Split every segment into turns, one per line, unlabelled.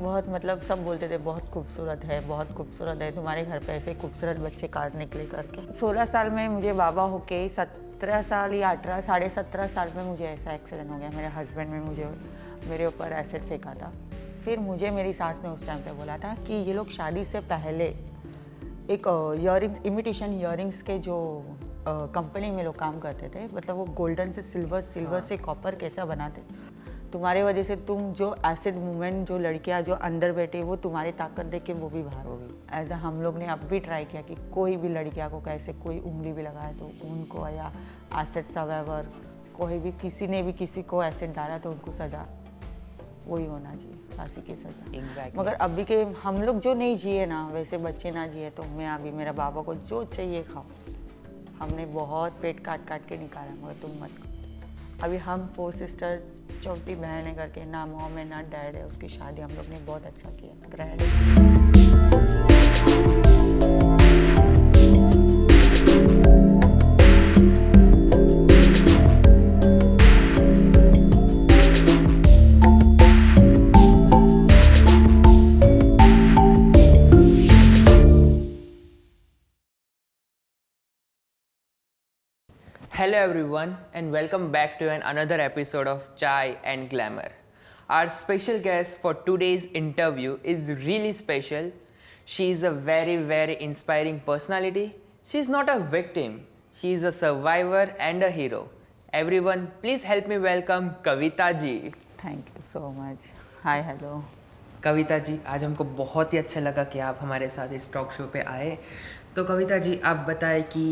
बहुत मतलब सब बोलते थे बहुत खूबसूरत है, बहुत खूबसूरत है, तुम्हारे घर पे ऐसे खूबसूरत बच्चे काट निकले करके। 16 साल में मुझे बाबा होके 17 साल या 18 17.5 साल में मुझे ऐसा एक्सीडेंट हो गया। मेरे हस्बैंड ने मुझे मेरे ऊपर एसिड फेंका था। फिर मुझे मेरी सास ने उस टाइम पे बोला था कि ये लोग शादी से पहले एक ईयरिंग्स इमिटेशन ईयरिंग्स के जो कंपनी में लोग काम करते थे, मतलब वो गोल्डन से सिल्वर से कॉपर कैसा बनाते, तुम्हारे वजह से तुम जो एसिड मूवमेंट जो लड़कियां जो अंदर बैठी वो तुम्हारी ताकत देख के वो भी बाहर हो गई। ऐसा हम लोग ने अब भी ट्राई किया कि कोई भी लड़कियां को कैसे कोई उंगली भी लगाए तो उनको, या एसिड सर्वाइवर कोई भी किसी ने भी किसी को एसिड डाला तो उनको सज़ा वही होना चाहिए, फांसी की सज़ा।
Exactly.
मगर अभी के हम लोग जो नहीं जिए ना, वैसे बच्चे ना जिए, तो मैं अभी मेरा बाबा को जो चाहिए खाओ। हमने बहुत पेट काट काट के निकाला, मगर तुम मत खाओ। अभी हम 4 सिस्टर, चौथी बहन है करके, ना मॉम है ना डैड है। उसकी शादी हम लोग ने बहुत अच्छा किया, grand.
Hello everyone and welcome back to another episode of Chai and Glamour. Our special guest for today's interview is really special. She is a very inspiring personality. She is not a victim. She is a survivor and a hero. Everyone, please help me welcome Kavita ji.
Thank you so much. Hi hello.
Kavita ji, आज हमको बहुत ही अच्छा लगा कि आप हमारे साथ इस टॉक शो पे आए। तो कविता जी, आप बताएं कि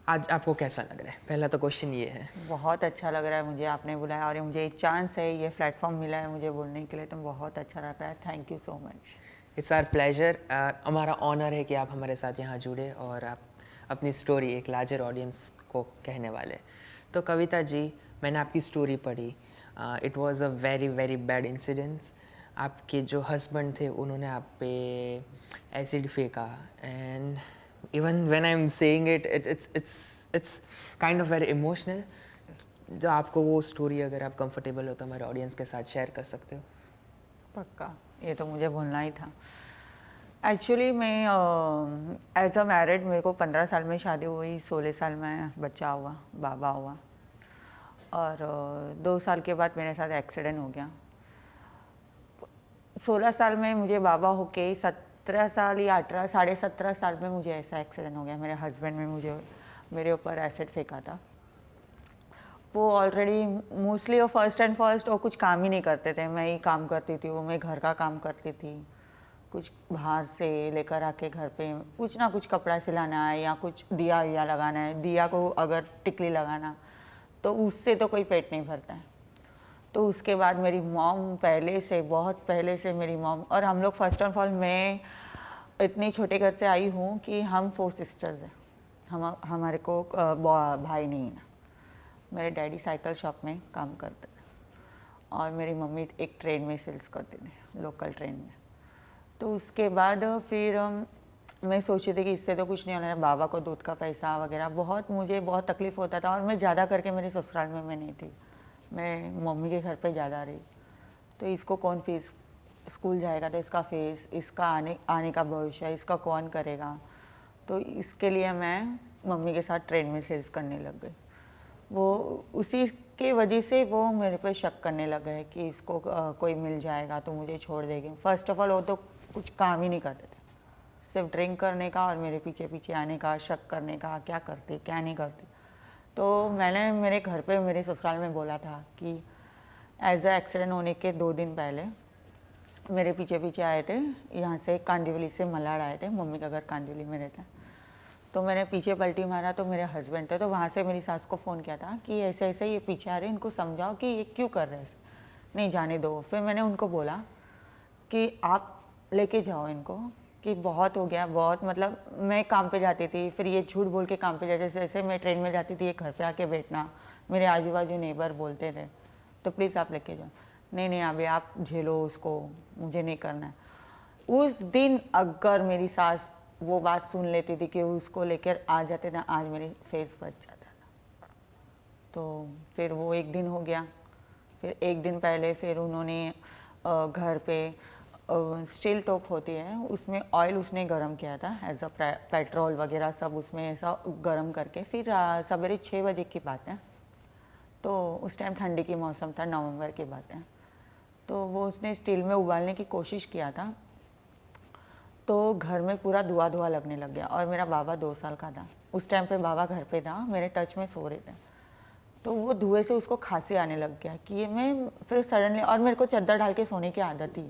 आज आपको कैसा लग रहा है? पहला तो क्वेश्चन ये है।
बहुत अच्छा लग रहा है मुझे, आपने बुलाया और ये मुझे एक चांस है, ये प्लेटफॉर्म मिला है मुझे बोलने के लिए, तो बहुत अच्छा लग रहा है। Thank you so much.
It's our pleasure. हमारा ऑनर है कि आप हमारे साथ यहाँ जुड़े और आप अपनी स्टोरी एक लार्जर ऑडियंस को कहने वाले। तो कविता जी, मैंने आपकी स्टोरी पढ़ी। It was a very bad incidence. आपके जो हस्बैंड थे उन्होंने आप पे एसिड फेंका, and even when I am saying it it's kind of very emotional. जो आपको वो स्टोरी, अगर आप कंफर्टेबल हो तो हमारे ऑडियंस के साथ शेयर कर सकते हो।
पक्का, ये तो मुझे बोलना ही था। एक्चुअली मैं एज अ मैरिड, मेरे को 15 साल में शादी हुई, 16 साल में बच्चा हुआ, बाबा हुआ, और 2 साल के बाद मेरे साथ एक्सीडेंट हो गया। 16 साल में मुझे बाबा होके 17 साल या 18 17.5 साल में मुझे ऐसा एक्सीडेंट हो गया। मेरे हस्बैंड ने मुझे मेरे ऊपर एसिड फेंका था। वो ऑलरेडी मोस्टली वो फर्स्ट वो कुछ काम ही नहीं करते थे, मैं ही काम करती थी, वो मैं घर का काम करती थी। कुछ बाहर से लेकर आके घर पे कुछ ना कुछ कपड़ा सिलाना है या कुछ दिया विया लगाना है, दिया को अगर टिकली लगाना, तो उससे तो कोई पेट नहीं भरता है। तो उसके बाद मेरी मॉम पहले से, बहुत पहले से मेरी मॉम, और हम लोग फर्स्ट ऑफ ऑल, मैं इतनी छोटे घर से आई हूँ कि हम 4 सिस्टर्स हैं। हमारे को भाई नहीं है। मेरे डैडी साइकिल शॉप में काम करते थे और मेरी मम्मी एक ट्रेन में सेल्स करते थे, लोकल ट्रेन में। तो उसके बाद फिर मैं सोची थी कि इससे तो कुछ नहीं होना है। बाबा को दूध का पैसा वगैरह मुझे बहुत तकलीफ़ होता था, और मैं ज़्यादा करके मेरे ससुराल में मैं नहीं थी, मैं मम्मी के घर पे ज़्यादा रही। तो इसको कौन फीस, स्कूल जाएगा तो इसका फीस, इसका आने का भविष्य इसका कौन करेगा। तो इसके लिए मैं मम्मी के साथ ट्रेन में सेल्स करने लग गई। वो उसी के वजह से वो मेरे पे शक करने लग गए कि इसको कोई मिल जाएगा तो मुझे छोड़ देगी। फर्स्ट ऑफ ऑल वो तो कुछ काम ही नहीं करते थे, सिर्फ ड्रिंक करने का और मेरे पीछे पीछे आने का, शक करने का, क्या करती क्या नहीं करती। तो मैंने मेरे घर पे मेरे ससुराल में बोला था कि एज अ एक्सीडेंट होने के 2 दिन पहले मेरे पीछे पीछे आए थे, यहाँ से कांदिवली से मलाड आए थे, मम्मी का घर कांदिवली में रहता है। तो मैंने पीछे पलटी मारा तो मेरे हस्बैंड थे, तो वहाँ से मेरी सास को फ़ोन किया था कि ऐसे ऐसे ये पीछे आ रहे हैं, इनको समझाओ कि ये क्यों कर रहे हैं, नहीं जाने दो। फिर मैंने उनको बोला कि आप लेके जाओ इनको, कि बहुत हो गया, बहुत, मतलब मैं काम पे जाती थी, फिर ये झूठ बोल के काम पे जाते, जैसे जैसे मैं ट्रेन में जाती थी ये घर पे आके बैठना, मेरे आजू बाजू नेबर बोलते थे, तो प्लीज़ आप लेके जाओ। नहीं अभी आप झेलो उसको, मुझे नहीं करना है। उस दिन अगर मेरी सास वो बात सुन लेती थी कि उसको लेकर आ जाते ना, आज मेरी फेस बच जाता था। तो फिर वो एक दिन हो गया, फिर एक दिन पहले फिर उन्होंने घर पे स्टील टॉप होती है, उसमें ऑयल उसने गरम किया था एज अ पेट्रोल वगैरह सब उसमें ऐसा गरम करके। फिर सवेरे 6 बजे की बात है, तो उस टाइम ठंडी की मौसम था, नवंबर की बात है। तो वो उसने स्टील में उबालने की कोशिश किया था, तो घर में पूरा धुआं धुआं लगने लग गया। और मेरा बाबा 2 साल का था उस टाइम पे, बाबा घर पे था, मेरे टच में सो रहे थे। तो वो धुएं से उसको खांसी आने लग गया कि ये मैं फिर सडनली, और मेरे को चादर डाल के सोने की आदत थी,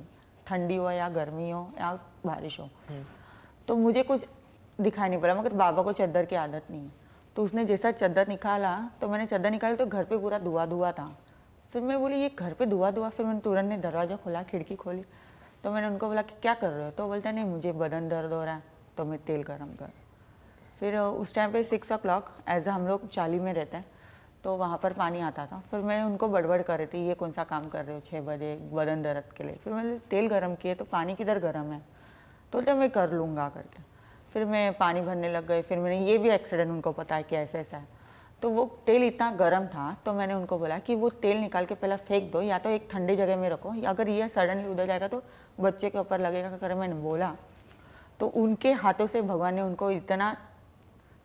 ठंडी हो या गर्मी हो या बारिश हो। तो मुझे कुछ दिखाई नहीं पड़ा, मगर बाबा को चादर की आदत नहीं है। तो उसने जैसा चादर निकाला, तो मैंने चादर निकाली तो घर पे पूरा धुआं धुआं था। फिर मैं बोली ये घर पे धुआं धुआं। फिर मैंने तुरंत ने दरवाज़ा खोला, खिड़की खोली, तो मैंने उनको बोला कि क्या कर रहे हो? तो बोलते नहीं मुझे बदन दर्द हो रहा है, तो मैं तेल गरम कर। फिर उस टाइम पे 6 o'clock एज हम लोग चाली में रहते हैं, तो वहाँ पर पानी आता था। फिर मैं उनको बड़बड़ कर रही थी, ये कौन सा काम कर रहे हो 6 बजे बदन दर्द के लिए? फिर मैंने तेल गरम किए, तो पानी किधर गरम है? तो बोलते मैं कर लूँगा करके। फिर मैं पानी भरने लग गई। फिर मैंने ये भी एक्सीडेंट उनको पता है कि ऐसा ऐसा है। तो वो तेल इतना गर्म था, तो मैंने उनको बोला कि वो तेल निकाल के पहले फेंक दो, या तो एक ठंडी जगह में रखो, या अगर ये सडनली उधर जाएगा तो बच्चे के ऊपर लगेगा कर। मैंने बोला तो उनके हाथों से भगवान ने उनको इतना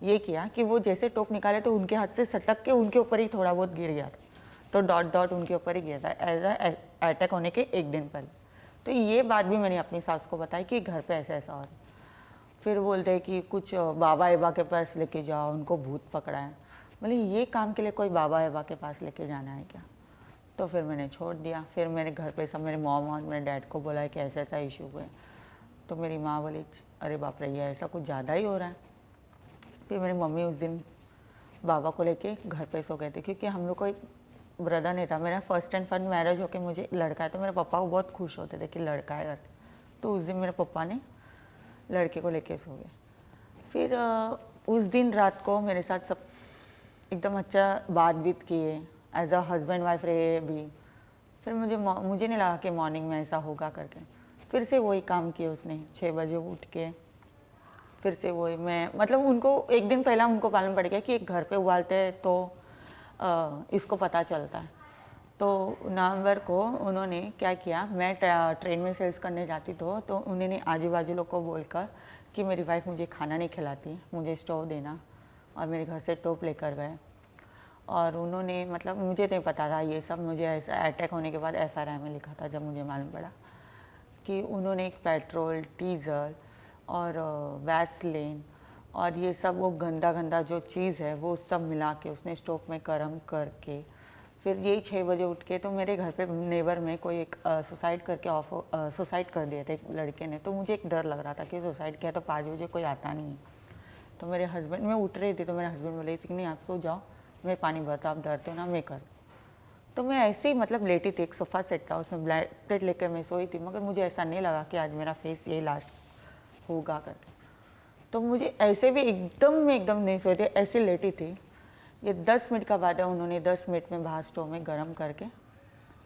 ये किया कि वो जैसे टोप निकाले तो उनके हाथ से सटक के उनके ऊपर ही थोड़ा बहुत गिर गया था। तो डॉट डॉट उनके ऊपर ही गिरा था एज अटैक होने के 1 दिन पहले। तो ये बात भी मैंने अपनी सास को बताई कि घर पे ऐसा ऐसा हो रहा है। फिर बोलते हैं कि कुछ बाबा एबा के पास लेके जाओ, उनको भूत पकड़ा है। बोले ये काम के लिए कोई बाबा एबा के पास लेके जाना है क्या? तो फिर मैंने छोड़ दिया। फिर मेरे घर पे सब मेरे मॉम और मेरे डैड को बोला है कि ऐसा ऐसा इशू हुआ है। तो मेरी माँ बोली अरे बाप रे, ये ऐसा कुछ ज़्यादा ही हो रहा है। फिर मेरी मम्मी उस दिन बाबा को लेके घर पे सो गए थे, क्योंकि हम लोग को एक ब्रदर नहीं था। मेरा फर्स्ट एंड फर्स्ट मैरिज होके मुझे लड़का है, तो मेरे पापा को बहुत खुश होते थे कि लड़का है करके। तो उस दिन मेरे पापा ने लड़के को लेके सो गए। फिर उस दिन रात को मेरे साथ सब एकदम अच्छा बात बीत किए, एज अ हस्बैंड वाइफ रहे भी। फिर मुझे नहीं लगा कि मॉर्निंग में ऐसा होगा करके। फिर से वही काम किए उसने, 6 बजे उठ के फिर से वही। मैं मतलब उनको एक दिन पहला उनको मालूम पड़ गया कि एक घर पे उबालते हैं तो इसको पता चलता है। तो नवंबर को उन्होंने क्या किया, मैं ट्रेन में सेल्स करने जाती तो उन्होंने आजू बाजू लोग को बोलकर कि मेरी वाइफ मुझे खाना नहीं खिलाती, मुझे स्टोव देना, और मेरे घर से टोप लेकर गए। और उन्होंने मतलब मुझे नहीं पता था ये सब। मुझे ऐसा अटैक होने के बाद FRI में लिखा था, जब मुझे मालूम पड़ा कि उन्होंने एक पेट्रोल, डीजल और वैसलीन और ये सब वो गंदा गंदा जो चीज़ है वो सब मिला के उसने स्टोव में गर्म करके फिर यही 6 बजे उठ के, तो मेरे घर पे नेबर में कोई एक सुसाइड करके सुसाइड कर दिया था एक लड़के ने। तो मुझे एक डर लग रहा था कि सुसाइड किया तो 5 बजे कोई आता नहीं है। तो मेरे हस्बैंड, मैं उठ रही थी तो मेरे हस्बैंड बोले कि नहीं आप सो जाओ, मैं पानी भरता, आप डरते हो ना, मैं कर। तो मैं ऐसे ही मतलब लेटी थी, एक सोफ़ा सेट था उसमें ब्लैंकेट लेकर मैं सोई थी, मगर मुझे ऐसा नहीं लगा कि आज मेरा फेस यही लास्ट होगा करके। तो मुझे ऐसे भी एकदम नहीं सोई थी, ऐसे लेटी थी। ये 10 मिनट का बाद है, उन्होंने 10 मिनट में बाहर स्टोव में गर्म करके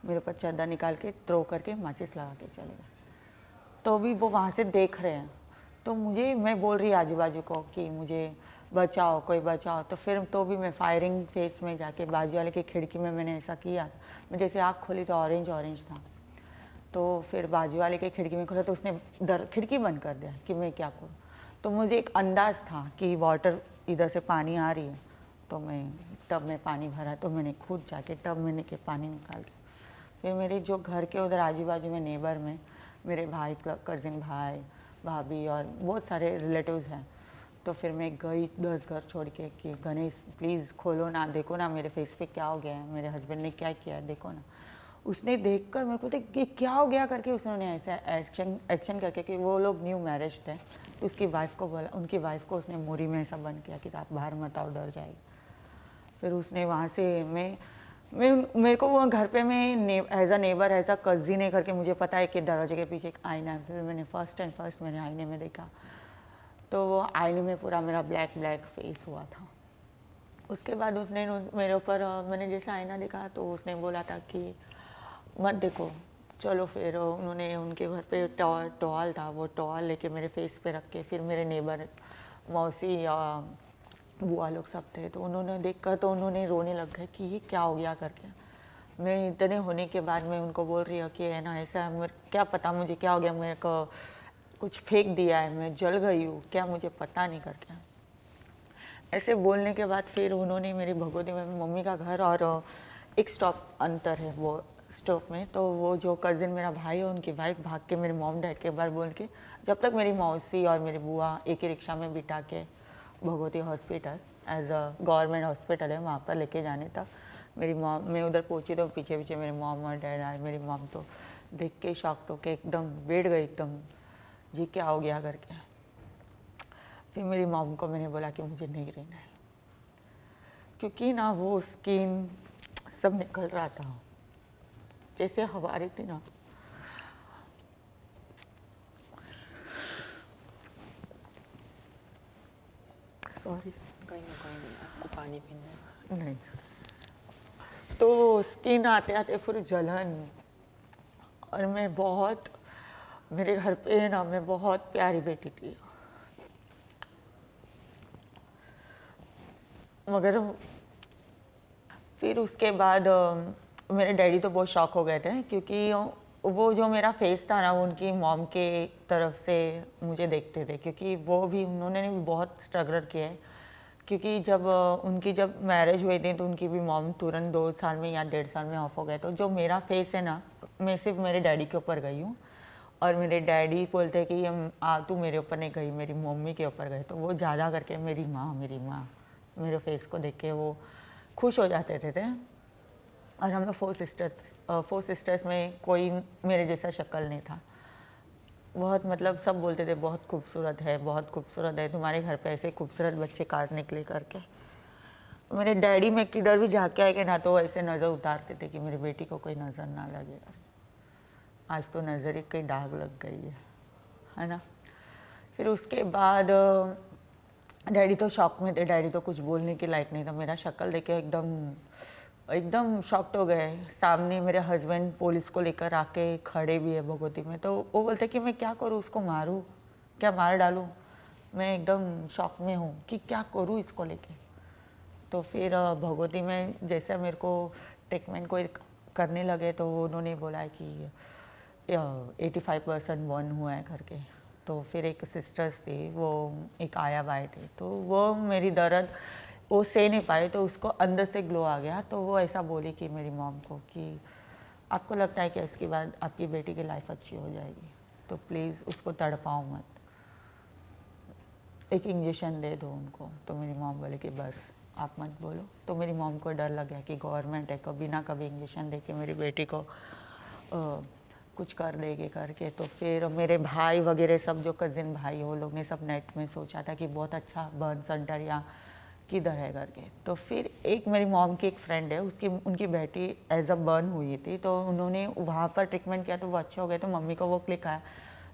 मेरे ऊपर चादर निकाल के थ्रो करके माचिस लगा के चले गए। तो भी वो वहाँ से देख रहे हैं। तो मैं बोल रही आजू बाजू को कि मुझे बचाओ, कोई बचाओ। तो फिर तो भी मैं फायरिंग फेस में जाके बाजू वाले की खिड़की में मैंने ऐसा किया। मैं जैसे आँख खोली तो ऑरेंज था। तो फिर बाजू वाले के खिड़की में खोला तो उसने खिड़की बंद कर दिया कि मैं क्या करूँ। तो मुझे एक अंदाज़ था कि वाटर इधर से पानी आ रही है, तो मैं टब में पानी भरा, तो मैंने खुद जाके टब में के पानी निकाल के फिर मेरे जो घर के उधर आजू बाजू में नेबर में मेरे भाई, कज़िन भाई, भाभी और बहुत सारे रिलेटिव्स हैं। तो फिर मैं गई 10 घर छोड़ के कि गणेश प्लीज़ खोलो ना, देखो ना मेरे फेस पे क्या हो गया है, मेरे हस्बैंड ने क्या किया है, देखो ना। उसने देखकर मेरे को तो कि क्या हो गया करके उसने ऐसा एक्शन करके कि वो लोग न्यू मैरिज थे, तो उसकी वाइफ को बोला, उनकी वाइफ को उसने मोरी में ऐसा बंद किया कि आप बाहर मत आओ, डर जाएगी। फिर उसने वहाँ से मेरे को वो घर पे मैं as a neighbour, as a cousin है करके मुझे पता है कि दरवाजे के पीछे एक आईना है। फिर मैंने फर्स्ट मैंने आईने में देखा, तो वो आईने में पूरा मेरा ब्लैक फेस हुआ था। उसके बाद उसने मेरे ऊपर, मैंने जैसे आईना देखा तो उसने बोला था कि मत देखो, चलो। फिर उन्होंने उनके घर पे टॉल था, वो टॉल लेके मेरे फेस पे रख के, फिर मेरे नेबर मौसी या बुआ लोग सब थे, तो उन्होंने देखकर तो उन्होंने रोने लग गए कि ये क्या हो गया करके। मैं इतने होने के बाद मैं उनको बोल रही हूँ कि है ना ऐसा क्या पता मुझे क्या हो गया, मेरे को कुछ फेंक दिया है, मैं जल गई हूँ क्या, मुझे पता नहीं करके। ऐसे बोलने के बाद फिर उन्होंने मेरी भगवती में मम्मी का घर और एक स्टॉप अंतर है वो स्टॉप में, तो वो जो कज़िन मेरा भाई है उनकी वाइफ भाग के मेरे मॉम डैड के बार बोल के, जब तक मेरी मौसी और मेरी बुआ एक ही रिक्शा में बिठा के Bhagwati hospital as a government hospital है वहाँ पर लेके जाने तक मेरी मॉम, मैं उधर पहुँची तो पीछे पीछे मेरे मॉम और डैड आए। मेरी मॉम तो देख के शॉक तो के एकदम बैठ गई, एकदम जी क्या हो गया करके। फिर मेरी मॉम को मैंने बोला कि मुझे नहीं रहना है, क्योंकि ना वो स्किन सब निकल रहा था जैसे हवा आ रही थी ना। सॉरी,
कोई नहीं, आपको पानी पीना है।
नहीं, तो स्किन आते आते फिर जलन, और मैं बहुत, मेरे घर पे ना मैं बहुत प्यारी बेटी थी, मगर फिर उसके बाद मेरे डैडी तो बहुत शॉक हो गए थे, क्योंकि वो जो मेरा फेस था ना वो उनकी मॉम के तरफ से मुझे देखते थे, क्योंकि वो भी उन्होंने भी बहुत स्ट्रगल किया है। क्योंकि जब उनकी जब मैरिज हुई थी तो उनकी भी मॉम तुरंत 2 साल में या 1.5 साल में ऑफ हो गए। तो जो मेरा फेस है ना, मैं सिर्फ मेरे डैडी के ऊपर गई हूँ, और मेरे डैडी बोलते हैं कि ये तू मेरे ऊपर नहीं गई, मेरी मम्मी के ऊपर गए। तो वो ज़्यादा करके मेरी माँ मेरे फेस को देख के वो खुश हो जाते थे। और हम लोग 4 सिस्टर्स में कोई मेरे जैसा शक्ल नहीं था। बहुत मतलब सब बोलते थे बहुत खूबसूरत है, बहुत खूबसूरत है, तुम्हारे घर पे ऐसे खूबसूरत बच्चे कहाँ निकले करके। मेरे डैडी में किधर भी जाके आएंगे ना तो ऐसे नज़र उतारते थे कि मेरी बेटी को कोई नज़र ना लगे। आज तो नज़र ही कई दाग लग गई है ना। फिर उसके बाद डैडी तो शॉक में थे, डैडी तो कुछ बोलने के लायक नहीं था। मेरा शक्ल देख के एकदम शॉक्ड हो गए। सामने मेरे हस्बैंड पुलिस को लेकर आके खड़े भी है भगवती में, तो वो बोलते कि मैं क्या करूँ, उसको मारूँ क्या, मार डालूँ। मैं एकदम शॉक में हूँ कि क्या करूँ इसको लेके। तो फिर भगवती में जैसे मेरे को ट्रीटमेंट को करने लगे तो उन्होंने बोला कि 85% बर्न हुआ है करके। तो फिर एक सिस्टर्स थी, वो एक आया बाय थे, तो वो मेरी दर्द वो सह नहीं पाए, तो उसको अंदर से ग्लो आ गया। तो वो ऐसा बोली कि मेरी मॉम को कि आपको लगता है कि इसके बाद आपकी बेटी की लाइफ अच्छी हो जाएगी, तो प्लीज़ उसको तड़पाओ मत, एक इंजेक्शन दे दो उनको। तो मेरी मॉम बोले कि बस आप मत बोलो। तो मेरी मॉम को डर लग गया कि गवर्नमेंट है, कभी ना कभी इंजेक्शन दे के मेरी बेटी को कुछ कर देंगे करके। तो फिर मेरे भाई वगैरह सब जो कज़िन भाई वो लोग ने सब नेट में सोचा था कि बहुत अच्छा बर्न सेंटर या किधर है करके। तो फिर एक मेरी मॉम की एक फ्रेंड है, उनकी बेटी एज अ बर्न हुई थी, तो उन्होंने वहाँ पर ट्रीटमेंट किया तो वो अच्छे हो गए। तो मम्मी को वो क्लिक आया,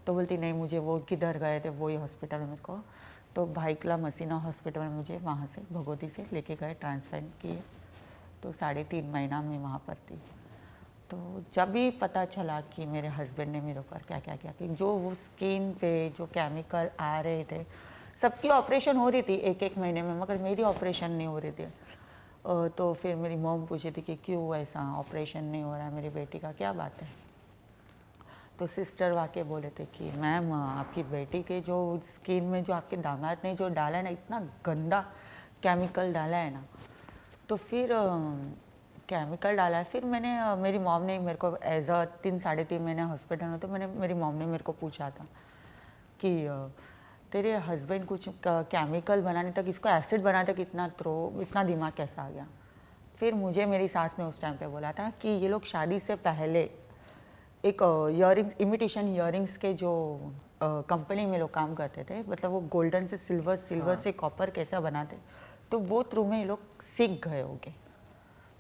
तो बोलती नहीं मुझे वो किधर गए थे वही हॉस्पिटल मेरे को। तो भाईकला मसीना हॉस्पिटल में मुझे वहाँ से भगवती से लेके गए, ट्रांसफर किए। तो 3.5 महीना मैं वहाँ पर थी। तो जब भी पता चला कि मेरे हस्बैंड ने मेरे ऊपर क्या क्या किया, कि जो वो स्किन पे जो केमिकल आ रहे थे, सबकी ऑपरेशन हो रही थी 1-1 महीने में, मगर मेरी ऑपरेशन नहीं हो रही थी। तो फिर मेरी मॉम पूछी थी कि क्यों ऐसा ऑपरेशन नहीं हो रहा है मेरी बेटी का, क्या बात है। तो सिस्टर वाके बोले थे कि मैम आपकी बेटी के जो स्किन में जो आपके दामाद ने जो डाला है ना, इतना गंदा केमिकल डाला है ना। तो फिर केमिकल डाला है। फिर मैंने मेरी मॉम ने मेरे को एज अ 3-3.5 महीने हॉस्पिटल में, तो मेरी मॉम ने मेरे को पूछा था कि तेरे हस्बैंड कुछ केमिकल बनाने तक, इसको एसिड बनाने तक इतना दिमाग कैसा आ गया। फिर मुझे मेरी सास ने उस टाइम पे बोला था कि ये लोग शादी से पहले एक इयरिंग्स, इमिटेशन इयरिंग्स के जो कंपनी में लोग काम करते थे, मतलब वो गोल्डन से सिल्वर से कॉपर कैसा बनाते, तो वो थ्रू में ये लोग सीख गए होंगे।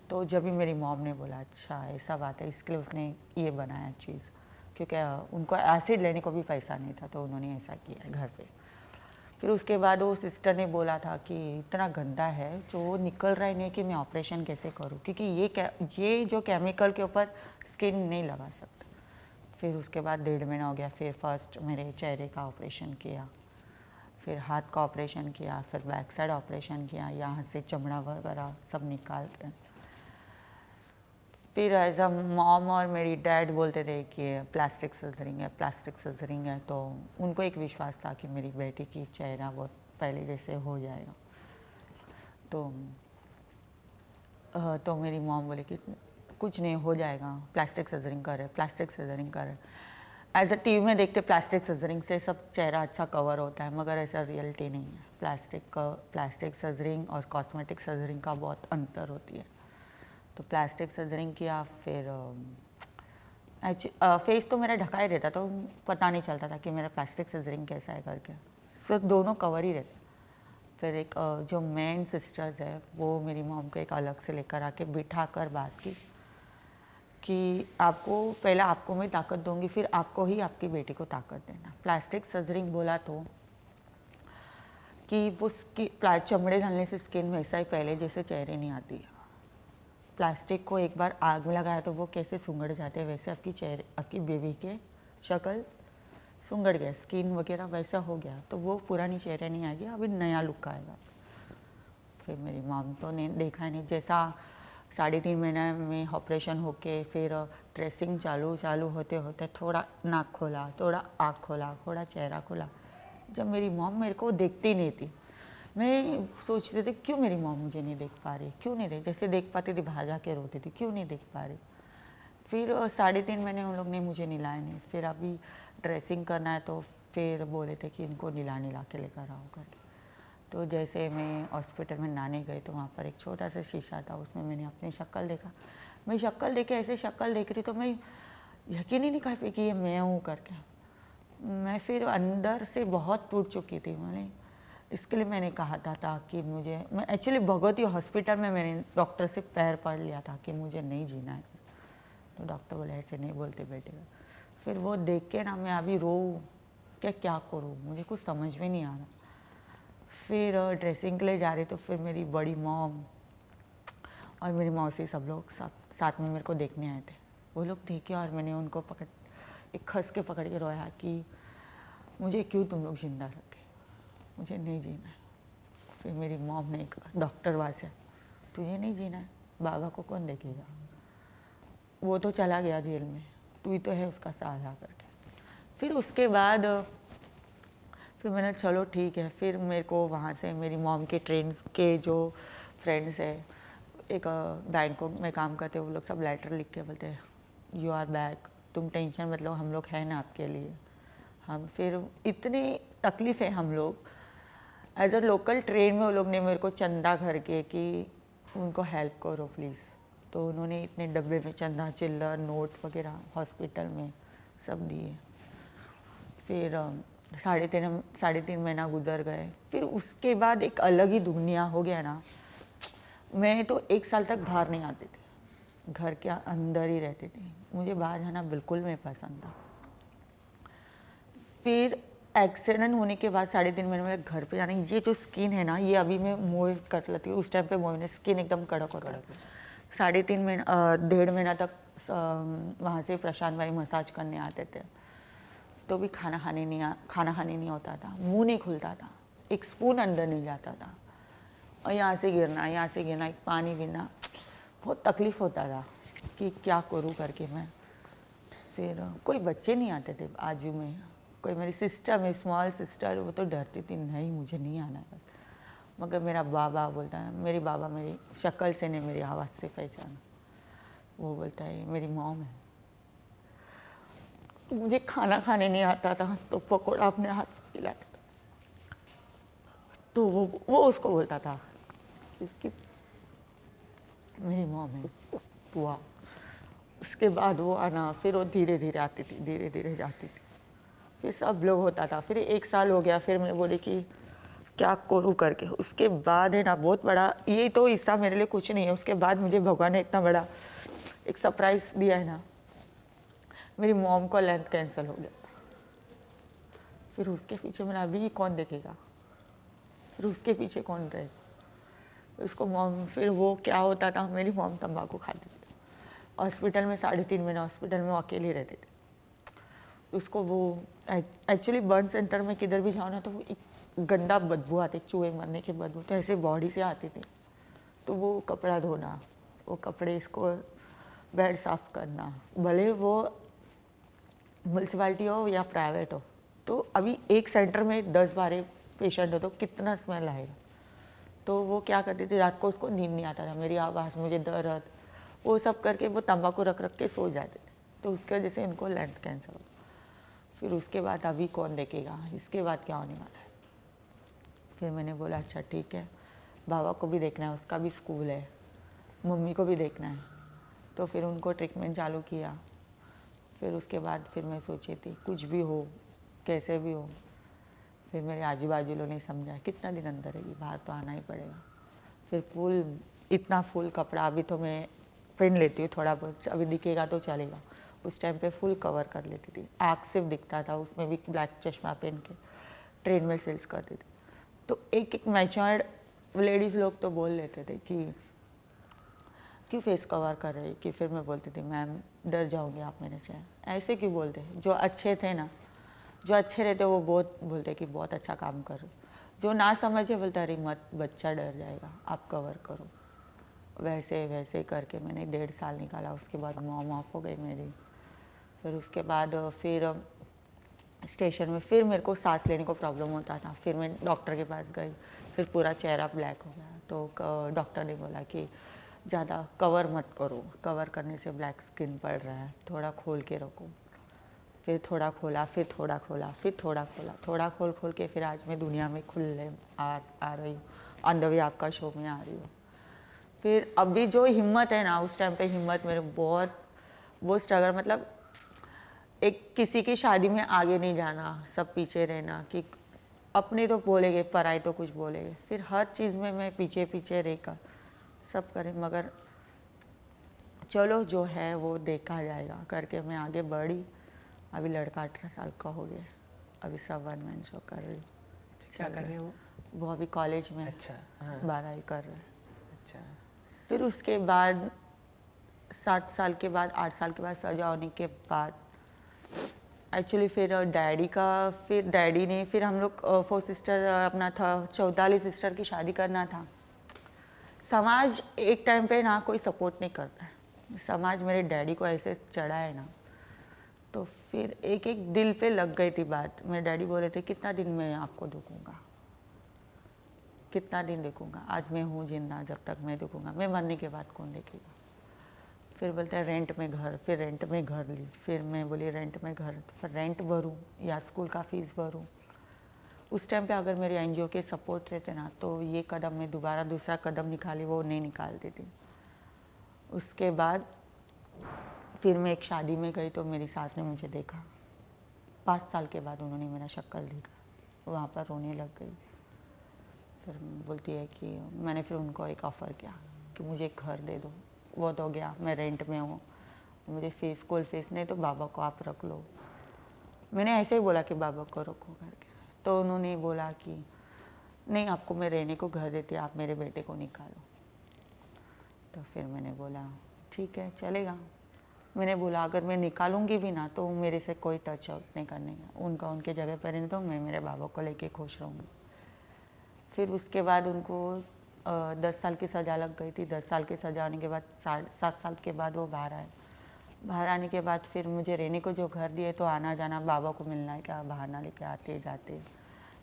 तो जब भी मेरी मॉम ने बोला अच्छा ऐसा बात है, इसके लिए उसने ये बनाया चीज़, क्योंकि उनको एसिड लेने को भी पैसा नहीं था, तो उन्होंने ऐसा किया है घर पे। फिर उसके बाद वो सिस्टर ने बोला था कि इतना गंदा है जो निकल रहा ही नहीं कि मैं ऑपरेशन कैसे करूँ, क्योंकि ये जो केमिकल के ऊपर स्किन नहीं लगा सकता। फिर उसके बाद 1.5 महीना हो गया। फिर फर्स्ट मेरे चेहरे का ऑपरेशन किया, फिर हाथ का ऑपरेशन किया, फिर बैक साइड ऑपरेशन किया, यहाँ से चमड़ा वगैरह सब निकाल के। फिर एज अ मॉम और मेरी डैड बोलते थे कि प्लास्टिक सर्जरिंग है, तो उनको एक विश्वास था कि मेरी बेटी की चेहरा बहुत पहले जैसे हो जाएगा। तो मेरी मॉम बोले कि कुछ नहीं हो जाएगा, प्लास्टिक सर्जरिंग कर। एज अ टीवी में देखते प्लास्टिक सर्जरिंग से सब चेहरा अच्छा कवर होता है, मगर ऐसा रियलिटी नहीं है। प्लास्टिक सर्जरिंग और कॉस्मेटिक सर्जरिंग का बहुत अंतर होती है। तो प्लास्टिक सर्जरिंग किया, फिर फेस तो मेरा ढका ही रहता, तो पता नहीं चलता था कि मेरा प्लास्टिक सर्जरिंग कैसा है करके, सो दोनों कवर ही रहते। फिर एक जो मेन सिस्टर्स है वो मेरी मॉम को एक अलग से लेकर आके बिठा कर बात की कि पहले आपको मैं ताकत दूंगी, फिर आपको ही आपकी बेटी को ताकत देना। प्लास्टिक सर्जरिंग बोला तो कि वो चमड़े डालने से स्किन वैसा ही पहले जैसे चेहरे नहीं आती है। प्लास्टिक को एक बार आग में लगाया तो वो कैसे सुंगड़ जाते हैं, वैसे आपकी बेबी के शक्ल सुंगड़ गया, स्किन वगैरह वैसा हो गया, तो वो पुरानी चेहरे नहीं आएगी, अभी नया लुक आएगा। फिर मेरी मॉम तो ने देखा ही नहीं, जैसा 3.5 महीने में ऑपरेशन होके फिर ड्रेसिंग चालू होते होते थोड़ा नाक खोला, थोड़ा आँख खोला, थोड़ा चेहरा खोला। जब मेरी मॉम मेरे को देखती नहीं थी, मैं सोचती थी क्यों मेरी मॉम मुझे नहीं देख पा रही, क्यों नहीं जैसे देख पाती थी बाहर जाके रोती थी, क्यों नहीं देख पा रही। फिर 3.5 महीने उन लोग ने मुझे नहलाया नहीं। फिर अभी ड्रेसिंग करना है तो फिर बोले थे कि इनको नहला के लेकर आओ करके। तो जैसे मैं हॉस्पिटल में नहाने गई तो वहाँ पर एक छोटा सा शीशा था, उसमें मैंने अपनी शक्ल देखा। मैं शक्ल देख रही तो मैं यकीन ही नहीं कर पाई कि ये मैं हूँ करके। मैं फिर अंदर से बहुत टूट चुकी थी। इसके लिए मैंने कहा था कि मैं एक्चुअली भगवती हॉस्पिटल में मैंने डॉक्टर से पैर पड़ लिया था कि मुझे नहीं जीना है। तो डॉक्टर बोले ऐसे नहीं बोलते बेटे। फिर वो देख के ना मैं अभी रोऊँ क्या करूँ, मुझे कुछ समझ में नहीं आ रहा। फिर ड्रेसिंग के लिए जा रही तो फिर मेरी बड़ी मॉम और मेरी मौसी सब लोग साथ में मेरे को देखने आए थे। वो लोग देखे और मैंने उनको खस के पकड़ के रोया कि मुझे क्यों तुम लोग जिंदा रखे, मुझे नहीं जीना है। फिर मेरी मॉम ने कहा डॉक्टर वहाँ से, तुझे नहीं जीना है, बाबा को कौन देखेगा, वो तो चला गया जेल में, तू ही तो है उसका सहारा करके। फिर उसके बाद फिर मैंने चलो ठीक है। फिर मेरे को वहाँ से मेरी मॉम के ट्रेन के जो फ्रेंड्स है, एक बैंकॉक में काम करते, वो लोग सब लेटर लिख के बोलते हैं यू आर बैक, तुम टेंशन मत लो, हम लोग हैं ना आपके लिए। हम फिर इतनी तकलीफ़ है, हम लोग एज अ लोकल ट्रेन में वो लोग ने मेरे को चंदा करके कि उनको हेल्प करो प्लीज़। तो उन्होंने इतने डब्बे में चंदा, चिल्लर, नोट वगैरह हॉस्पिटल में सब दिए। फिर 3.5 महीना गुजर गए। फिर उसके बाद एक अलग ही दुनिया हो गया ना। मैं तो 1 साल तक बाहर नहीं आती थी, घर के अंदर ही रहती थी, मुझे बाहर जाना बिल्कुल नहीं पसंद था। फिर एक्सीडेंट होने के बाद 3.5 महीने में घर पे जाना, ये जो स्किन है ना, ये अभी मैं मूव कर लेती हूँ, उस टाइम पे मूव स्किन एकदम कड़क होता है। 1.5 महीना तक वहाँ से प्रशांत भाई मसाज करने आते थे, तो भी खाना खाने नहीं होता था, मुंह नहीं खुलता था, एक स्पून अंदर नहीं जाता था, और यहाँ से गिरना, एक पानी गिरना, बहुत तकलीफ़ होता था कि क्या करूँ करके मैं। फिर कोई बच्चे नहीं आते थे आजू में, कोई मेरी स्मॉल सिस्टर, वो तो डरती थी, नहीं मुझे नहीं आना है। मगर मेरा बाबा बोलता है, मेरी शक्ल से नहीं, मेरी आवाज़ से पहचाना। वो बोलता है मेरी मॉम है। मुझे खाना खाने नहीं आता था, तो पकौड़ा अपने हाथ से खिलाता था, तो वो उसको बोलता था इसकी मेरी मॉम है बुआ। उसके बाद वो आना, फिर वो धीरे धीरे आती थी, धीरे धीरे जाती थी, फिर सब लोग होता था। फिर 1 साल हो गया, फिर मैं बोली कि क्या करूँ करके। उसके बाद है ना, बहुत बड़ा ये तो हिस्सा मेरे लिए कुछ नहीं है, उसके बाद मुझे भगवान ने इतना बड़ा एक सरप्राइज़ दिया है ना। मेरी मॉम का लेंथ कैंसिल हो गया था। फिर उसके पीछे मेरा अभी कौन देखेगा, फिर उसके पीछे कौन रहेगा उसको। मॉम फिर वो क्या होता था, मेरी मॉम तंबाकू खाती थी, हॉस्पिटल में 3.5 महीना हॉस्पिटल में वो अकेले रहते थे। उसको वो एक्चुअली बर्न सेंटर में किधर भी जाओ ना, तो वो एक गंदा बदबू आती, चूहे मरने की बदबू, तो ऐसे बॉडी से आती थी। तो वो कपड़ा धोना, वो कपड़े इसको बेड साफ करना, भले वो म्यूनसिपाल्टी हो या प्राइवेट हो, तो अभी एक सेंटर में 10-12 पेशेंट हो तो कितना स्मेल आएगा। तो वो क्या करती थी, रात को उसको नींद नहीं आता था, मेरी आवाज़, मुझे दर्द, वो सब करके वो तंबाकू रख रख के सो जाते थे। तो उसके वजह से इनको लंग्स कैंसर हो। फिर उसके बाद अभी कौन देखेगा, इसके बाद क्या होने वाला है। फिर मैंने बोला अच्छा ठीक है, बाबा को भी देखना है, उसका भी स्कूल है, मम्मी को भी देखना है। तो फिर उनको ट्रीटमेंट चालू किया। फिर उसके बाद फिर मैं सोची थी कुछ भी हो, कैसे भी हो। फिर मेरे आजू बाजू लोगों ने समझा कितना दिन अंदर रहेगी, बाहर तो आना ही पड़ेगा। फिर फुल, इतना फुल कपड़ा अभी तो मैं पहन लेती हूँ थोड़ा बहुत, अभी दिखेगा तो चलेगा। उस टाइम पे फुल कवर कर लेती थी, आँख सिर्फ दिखता था, उसमें भी ब्लैक चश्मा पहन के ट्रेन में सेल्स करती थी। तो एक एक मैच्योर्ड लेडीज़ लोग तो बोल लेते थे कि क्यों फेस कवर कर रही, कि फिर मैं बोलती थी मैम डर जाओगे आप मेरे से, ऐसे क्यों बोलते। जो अच्छे थे ना, जो अच्छे रहते वो बहुत बोलते कि बहुत अच्छा काम कर रहे हो। जो ना समझे बोलता अरे मत, बच्चा डर जाएगा, आप कवर करो। वैसे वैसे करके मैंने 1.5 साल निकाला। उसके बाद मॉम ऑफ हो गई मेरी। फिर उसके बाद फिर स्टेशन में फिर मेरे को सांस लेने को प्रॉब्लम होता था। फिर मैं डॉक्टर के पास गई, फिर पूरा चेहरा ब्लैक हो गया। तो डॉक्टर ने बोला कि ज़्यादा कवर मत करो, कवर करने से ब्लैक स्किन पड़ रहा है, थोड़ा खोल के रखो। फिर थोड़ा खोला, फिर थोड़ा खोला, फिर थोड़ा खोला, थोड़ा खोल खोल के फिर आज मैं दुनिया में खुले आ रही हूँ, ऑन द वे आपका शो में आ रही हूँ। फिर अभी जो हिम्मत है ना, उस टाइम पे हिम्मत मेरे बहुत, वो स्ट्रगल, मतलब एक किसी की शादी में आगे नहीं जाना, सब पीछे रहना, कि अपने तो बोलेंगे, पराई तो कुछ बोलेंगे। फिर हर चीज़ में मैं पीछे पीछे रहकर सब करें, मगर चलो जो है वो देखा जाएगा करके मैं आगे बढ़ी। अभी लड़का 18 साल का हो गया, अभी सब 1 मैन शो कर रही हूँ।
क्या कर रहे हैं
वो अभी कॉलेज में
अच्छा, हाँ।
12वीं कर रहे हैं।
अच्छा,
फिर उसके बाद 7 साल के बाद, 8 साल के बाद सजा होने के बाद एक्चुअली फिर डैडी ने फिर हम लोग 4 सिस्टर अपना था, 44 सिस्टर की शादी करना था। समाज एक टाइम पे ना कोई सपोर्ट नहीं करता है, समाज मेरे डैडी को ऐसे चढ़ा है ना। तो फिर एक एक दिल पे लग गई थी बात। मेरे डैडी बोल रहे थे कितना दिन मैं आपको देखूंगा, कितना दिन देखूंगा, आज मैं हूँ जिंदा, जब तक मैं देखूंगा, मैं मरने के बाद कौन देखेगा। फिर बोलते हैं रेंट में घर, फिर रेंट में घर ली। फिर मैं बोली रेंट में घर, फिर रेंट भरूँ या स्कूल का फीस भरूँ। उस टाइम पे अगर मेरे एनजीओ के सपोर्ट रहते ना, तो ये कदम मैं दोबारा दूसरा कदम निकाली वो नहीं निकालती थी। उसके बाद फिर मैं एक शादी में गई तो मेरी सास ने मुझे देखा। 5 साल के बाद उन्होंने मेरा शक्ल देखा, वहाँ पर रोने लग गई। फिर बोलती है कि मैंने फिर उनको एक ऑफ़र किया कि मुझे एक घर दे दो, वो तो गया, मैं रेंट में हूँ, मुझे फीस, स्कूल फीस नहीं, तो बाबा को आप रख लो। मैंने ऐसे ही बोला कि बाबा को रखो करके। तो उन्होंने बोला कि नहीं, आपको मैं रहने को घर देती, आप मेरे बेटे को निकालो। तो फिर मैंने बोला ठीक है चलेगा। मैंने बोला अगर मैं निकालूंगी भी ना तो मेरे से कोई टच आउट नहीं करने का, उनका उनके जगह पर रहने दो, मैं मेरे बाबा को लेके खुश रहूँगी। फिर उसके बाद उनको 10 साल की सज़ा लग गई थी। 10 साल की सज़ा होने के बाद 7 साल के बाद वो बाहर आए। बाहर आने के बाद फिर मुझे रहने को जो घर दिए, तो आना जाना बाबा को मिलना है क्या, बहाना लेके आते जाते।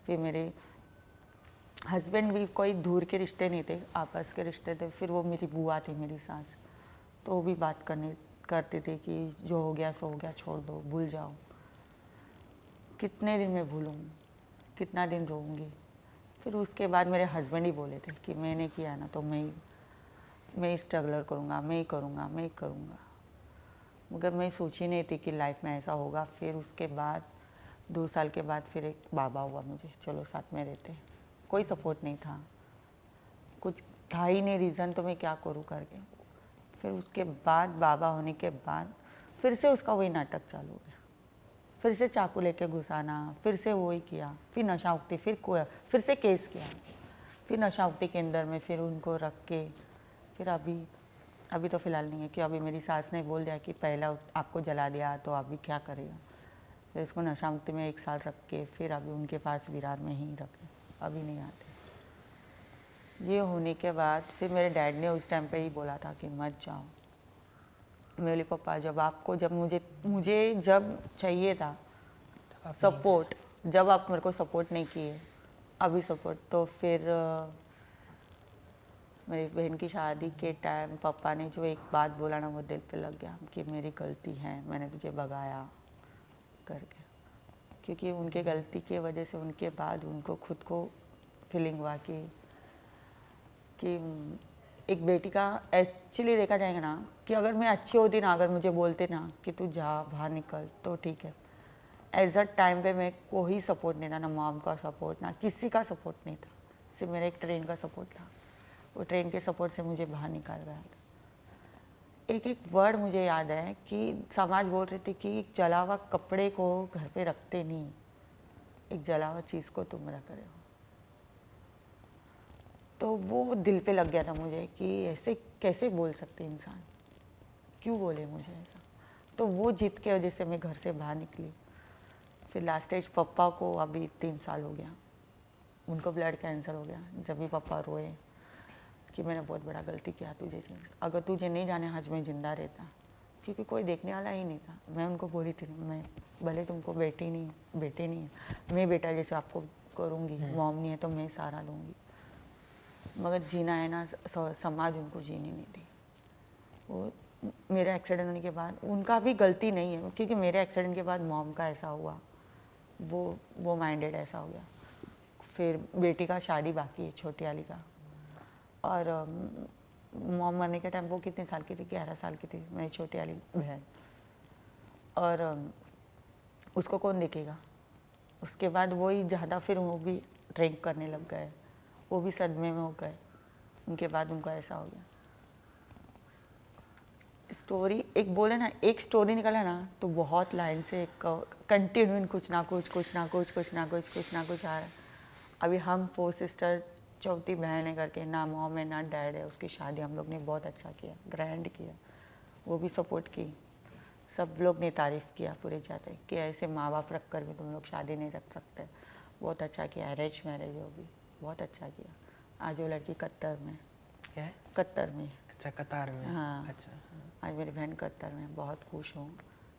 फिर मेरे हस्बैंड भी कोई दूर के रिश्ते नहीं थे, आपस के रिश्ते थे। फिर वो मेरी बुआ थी, मेरी सास, तो वो भी बात करते थे कि जो हो गया सो हो गया, छोड़ दो, भूल जाओ। कितने दिन मैं भूलूँ, कितना दिन रोऊंगी। फिर उसके बाद मेरे हस्बैंड ही बोले थे कि मैंने किया ना तो मैं ही स्ट्रगलर करूँगा, मैं ही करूँगा, मैं ही करूँगा। मगर मैं सोची नहीं थी कि लाइफ में ऐसा होगा। फिर उसके बाद 2 साल के बाद फिर एक बाबा हुआ मुझे, चलो साथ में रहते। कोई सपोर्ट नहीं था, कुछ था ही नहीं रीज़न, तो मैं क्या करूँ करके। फिर उसके बाद बाबा होने के बाद फिर से उसका वही नाटक चालू हो गया। फिर से चाकू लेके घुसाना, फिर से वही किया, फिर नशा उगती, फिर से केस किया, फिर नशा उगती के अंदर में फिर उनको रख के। फिर अभी तो फ़िलहाल नहीं है कि अभी मेरी सास ने बोल दिया कि पहला आपको जला दिया तो अभी क्या करेगा। फिर इसको नशा मुक्ति में 1 साल रख के फिर अभी उनके पास विरार में ही रखे, अभी नहीं आते। ये होने के बाद फिर मेरे डैड ने उस टाइम पे ही बोला था कि मत जाओ, मेरे पापा जब मुझे जब चाहिए था
तब आप नहीं
सपोर्ट, जब आप मेरे को सपोर्ट नहीं किए, अभी सपोर्ट, तो फिर मेरी बहन की शादी के टाइम पापा ने जो एक बात बोला ना, वो दिल पे लग गया कि मेरी गलती है, मैंने तुझे भगाया करके। क्योंकि उनके गलती की वजह से उनके बाद उनको खुद को फीलिंग हुआ कि एक बेटी का एक्चुअली देखा जाएगा ना, कि अगर मैं अच्छी होती ना, अगर मुझे बोलते ना कि तू जा बाहर निकल तो ठीक है। एज अ टाइम पे मैं कोई सपोर्ट नहीं था, ना मॉम का सपोर्ट, ना किसी का सपोर्ट नहीं था, सिर्फ मेरा एक ट्रेन का सपोर्ट था। वो ट्रेन के सपोर्ट से मुझे बाहर निकाल गया था। एक एक वर्ड मुझे याद है कि समाज बोल रही थी कि एक जला हुआ कपड़े को घर पे रखते नहीं, एक जला हुआ चीज़ को तुम रख रहे हो। तो वो दिल पे लग गया था मुझे कि ऐसे कैसे बोल सकते इंसान, क्यों बोले मुझे ऐसा। तो वो जीत के वजह से मैं घर से बाहर निकली। फिर लास्ट स्टेज पापा को अभी 3 साल हो गया, उनको ब्लड कैंसर हो गया। जब भी पापा रोए कि मैंने बहुत बड़ा गलती किया तुझे, अगर तुझे नहीं जाने आज मैं ज़िंदा रहता, क्योंकि कोई देखने वाला ही नहीं था। मैं उनको बोली थी, मैं भले तुमको बेटे नहीं है, मैं बेटा जैसे आपको करूँगी, मॉम नहीं है तो मैं सहारा दूँगी, मगर जीना है ना, समाज उनको जीने नहीं दी। वो मेरा एक्सीडेंट होने के बाद, उनका भी गलती नहीं है, क्योंकि मेरे एक्सीडेंट के बाद मॉम का ऐसा हुआ, वो माइंडेड ऐसा हो गया। फिर बेटी का शादी बाकी है, छोटी वाली का, और मॉम मरने के टाइम वो कितने साल की थी, 11 साल की थी मेरी छोटी वाली बहन, और उसको कौन देखेगा। उसके बाद वही ज़्यादा, फिर वो भी ड्रिंक करने लग गए, वो भी सदमे में हो गए, उनके बाद उनको ऐसा हो गया। स्टोरी एक बोले ना, एक स्टोरी निकला ना तो बहुत लाइन से कंटिन्यू कुछ ना कुछ आ रहा है। अभी हम 4 सिस्टर, चौथी बहन है करके, ना मॉम है ना डैड है, उसकी शादी हम लोग ने बहुत अच्छा किया, ग्रैंड किया, वो भी सपोर्ट की, सब लोग ने तारीफ़ किया पूरे जाते कि ऐसे माँ बाप रख कर भी तुम लोग शादी नहीं रख सकते, बहुत अच्छा किया। अरेंज मैरिज वो भी बहुत अच्छा किया। आज वो लड़की कतर में,
क्या है?
कतर में,
अच्छा, कतार में।
हाँ।
अच्छा, हाँ।
आज मेरी बहन कतर में, बहुत खुश हूँ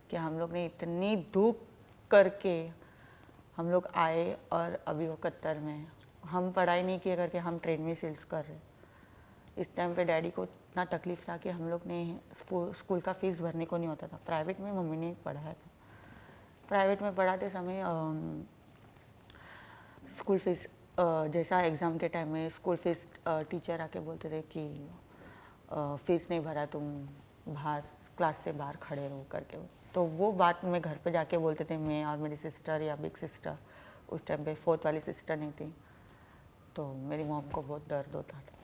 कि हम लोग ने इतनी धूप करके हम लोग आए, और अभी वो कतर में है। हम पढ़ाई नहीं किए करके हम ट्रेन में सेल्स कर रहे। इस टाइम पे डैडी को इतना तकलीफ था कि हम लोग ने स्कूल का फ़ीस भरने को नहीं होता था। प्राइवेट में मम्मी ने पढ़ाया था। प्राइवेट में पढ़ाते समय स्कूल फीस, जैसा एग्ज़ाम के टाइम में स्कूल फीस, टीचर आके बोलते थे कि फीस नहीं भरा, तुम बाहर क्लास से बाहर खड़े रहो करके। तो वो बात मैं घर पे जाके बोलते थे, मैं और मेरी सिस्टर या बिग सिस्टर, उस टाइम पे 4th वाली सिस्टर नहीं थी। तो मेरी मॉम को बहुत दर्द होता था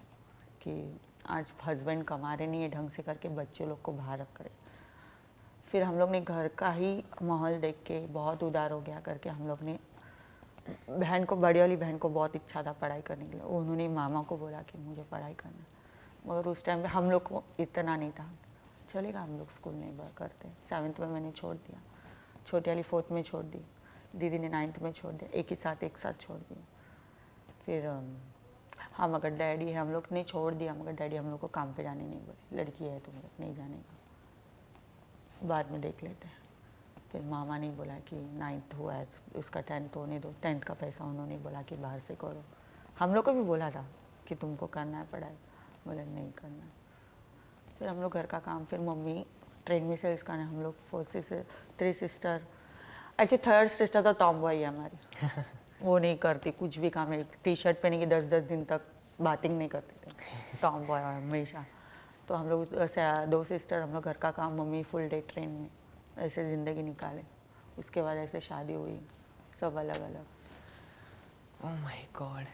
कि आज हस्बैंड कमा रहे नहीं है ढंग से करके, बच्चे लोग को बाहर रख करे। फिर हम लोग ने घर का ही माहौल देख के बहुत उदार हो गया करके, हम लोग ने बहन को, बड़ी वाली बहन को बहुत इच्छा था पढ़ाई करने के लिए, उन्होंने मामा को बोला कि मुझे पढ़ाई करना, मगर उस टाइम पे हम लोग को इतना नहीं था, चलेगा हम लोग स्कूल नहीं करते। 7th में मैंने छोड़ दिया, छोटी वाली 4th में छोड़ दी, दीदी ने 9th में छोड़ दिया, एक साथ छोड़ दिया। फिर हाँ, मगर डैडी है, हम लोग ने छोड़ दिया, मगर डैडी हम लोग को काम पे जाने नहीं बोले, लड़की है तुम लोग नहीं जाने का, बाद में देख लेते हैं। फिर मामा ने बोला कि 9th हुआ है, उसका 10th होने दो, 10th का पैसा उन्होंने बोला कि बाहर से करो। हम लोग को भी बोला था कि तुमको करना है पढ़ाई, बोले नहीं करना। फिर हम लोग घर का काम, फिर मम्मी ट्रेन में सेल्स करना, हम लोग 3 सिस्टर। एक्चुअली 3rd सिस्टर तो टॉम बॉय है हमारी, वो नहीं करती कुछ भी काम, एक टी-शर्ट पहने की 10-10 दिन तक बातिंग नहीं करते थे, टॉम बॉय हमेशा। तो हम लोग 2 सिस्टर, हम लोग घर का काम, मम्मी फुल डे ट्रेन में, ऐसे ज़िंदगी निकाले। उसके बाद ऐसे शादी हुई, सब अलग अलग।
ओह माय गॉड,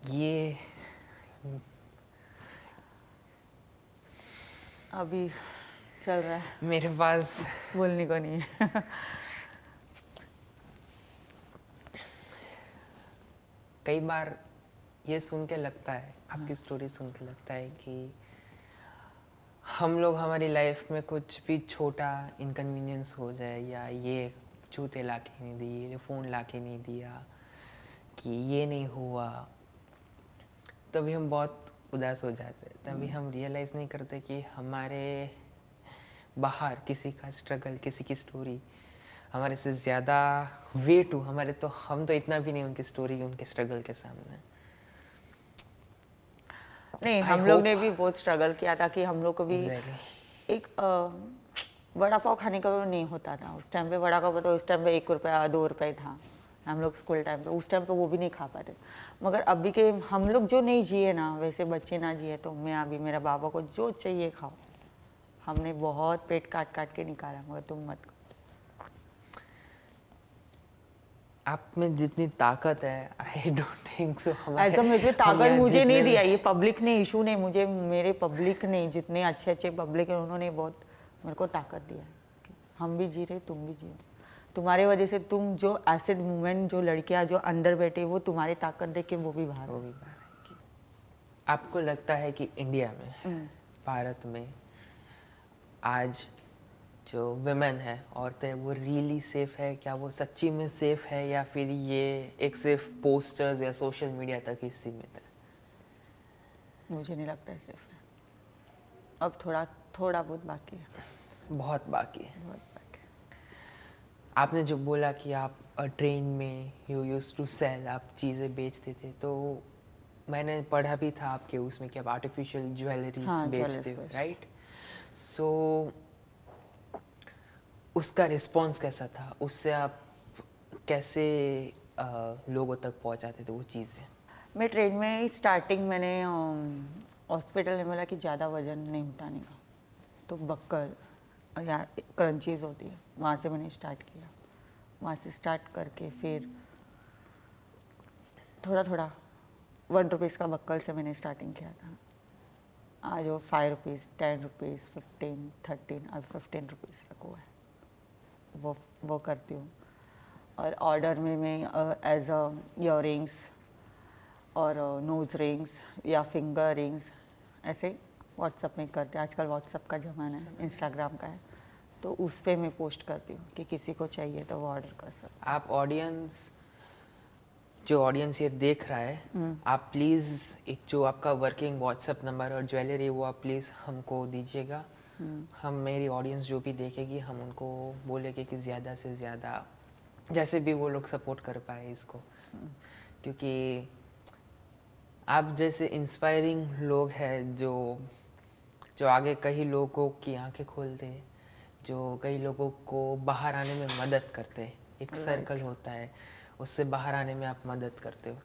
ये
अभी चल रहा है,
मेरे पास
बोलने को नहीं है।
कई बार ये सुन के लगता है, आपकी स्टोरी सुन के लगता है कि हम लोग हमारी लाइफ में कुछ भी छोटा इनकन्वीनियंस हो जाए, या ये जूते ला के नहीं दिए, ये फ़ोन ला के नहीं दिया, कि ये नहीं हुआ, तभी हम बहुत उदास हो जाते हैं तभी हम रियलाइज़ नहीं करते कि हमारे बाहर किसी का स्ट्रगल, किसी की स्टोरी हमारे से ज़्यादा वेट हो हमारे, तो हम तो इतना भी नहीं उनकी स्टोरी, उनके स्ट्रगल के सामने।
नहीं,
I
हम लोग
hope-
ने भी बहुत स्ट्रगल किया था कि हम लोग को भी
Exactly.
एक वड़ा पाव खाने का वो नहीं होता था उस टाइम पे। वड़ा पाव तो उस टाइम पे 1 रुपया 2 रुपये था, हम लोग स्कूल टाइम पे, उस टाइम पे वो भी नहीं खा पाते। मगर अभी के हम लोग जो नहीं जिए ना, वैसे बच्चे ना जिए, तो मैं अभी मेरा बाबा को जो चाहिए खाओ, हमने बहुत पेट काट काट के निकाला, मगर तुम मत खाओ।
आप में जितनी ताकत है आई डोंट थिंक सो
ऐसा मुझे
हम
ताकत
यहाँ
मुझे
जितने
नहीं
भी-
दिया, ये पब्लिक ने इशू नहीं, मुझे मेरे पब्लिक ने, जितने अच्छे अच्छे पब्लिक है उन्होंने बहुत मेरे को ताकत दिया। हम भी जी रहे, तुम भी जियो, तुम्हारे वजह से तुम जो एसिड मूवमेंट, जो लड़कियां जो अंदर बैठे, वो तुम्हारी ताकत देख के वो भी बाहर
वो भी बाहर आएगी। आपको लगता है कि इंडिया में, भारत में आज जो विमेन है, औरतें, वो रियली सेफ है क्या? वो सच्ची में सेफ है या फिर ये एक सिर्फ पोस्टर्स या सोशल मीडिया तक ही सीमित है?
मुझे नहीं लगता है सिर्फ है। अब थोड़ा थोड़ा बहुत बाकी है,
बहुत बाकी है।
बहुत बाकी है।
आपने जो बोला कि आप ट्रेन में यू यूज टू सेल, आप चीज़ें बेचते थे, तो मैंने पढ़ा भी था आपके उसमें कि आप आर्टिफिशियल ज्वेलरीज
हाँ,
बेचते
jewelries
हो,
बेचते।
राइट? सो उसका रिस्पॉन्स कैसा था? उससे आप कैसे लोगों तक पहुंचाते थे वो चीज़ें?
मैं ट्रेन में स्टार्टिंग मैंने हॉस्पिटल ने बोला कि ज़्यादा वजन नहीं उठाने का, तो बक्कर या क्रंचीज होती है, वहाँ से मैंने स्टार्ट किया। वहाँ से स्टार्ट करके फिर थोड़ा थोड़ा 1 रुपीज़ का बक्कल से मैंने स्टार्टिंग किया था। आज वो 5 रुपीज़, 10 रुपीज़, 15, 13, अब 15 रुपीज़ तक हुआ है। वो करती हूँ। और ऑर्डर में मैं एज अ ईयरिंग्स और नोज रिंग्स या फिंगर रिंग्स ऐसे व्हाट्सअप में करते हैं। आजकल व्हाट्सअप का ज़माना है, इंस्टाग्राम का है, तो उस पर मैं पोस्ट करती हूँ कि किसी को चाहिए तो वो ऑर्डर कर सकते।
आप जो ऑडियंस ये देख रहा है, आप प्लीज़ एक जो आपका वर्किंग व्हाट्सएप नंबर और ज्वेलरी, वो आप प्लीज़ हमको दीजिएगा। हम, मेरी ऑडियंस जो भी देखेगी, हम उनको बोलेंगे कि ज़्यादा से ज़्यादा जैसे भी वो लोग सपोर्ट कर पाए इसको, क्योंकि आप जैसे इंस्पायरिंग लोग हैं जो आगे कई लोगों की आंखें खोलते हैं, जो कई लोगों को बाहर आने में मदद करते हैं। एक सर्कल होता है, उससे बाहर आने में आप मदद करते हो।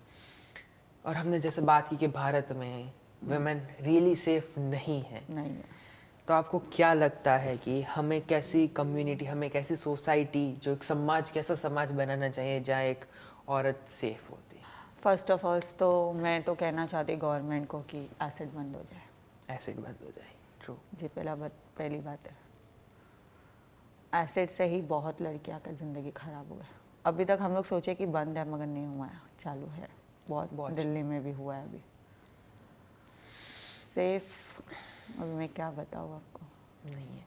और हमने जैसे बात की कि भारत में वुमेन रियली सेफ नहीं है,
नहीं है।
तो आपको क्या लगता है कि हमें कैसी कम्युनिटी, हमें कैसी सोसाइटी, जो एक समाज, कैसा समाज बनाना चाहिए जहाँ एक औरत सेफ होती है?
फर्स्ट ऑफ ऑल तो मैं तो कहना चाहती गवर्नमेंट को कि एसिड बंद हो जाए।
एसिड बंद हो जाए। ट्रू।
जी, पहली बात है, एसिड से ही बहुत लड़कियां का ज़िंदगी ख़राब हुआ है। अभी तक हम लोग सोचे कि बंद है, मगर नहीं हुआ है, चालू है, बहुत दिल्ली में भी हुआ है अभी। सेफ अभी मैं क्या बताऊँ आपको।
नहीं है।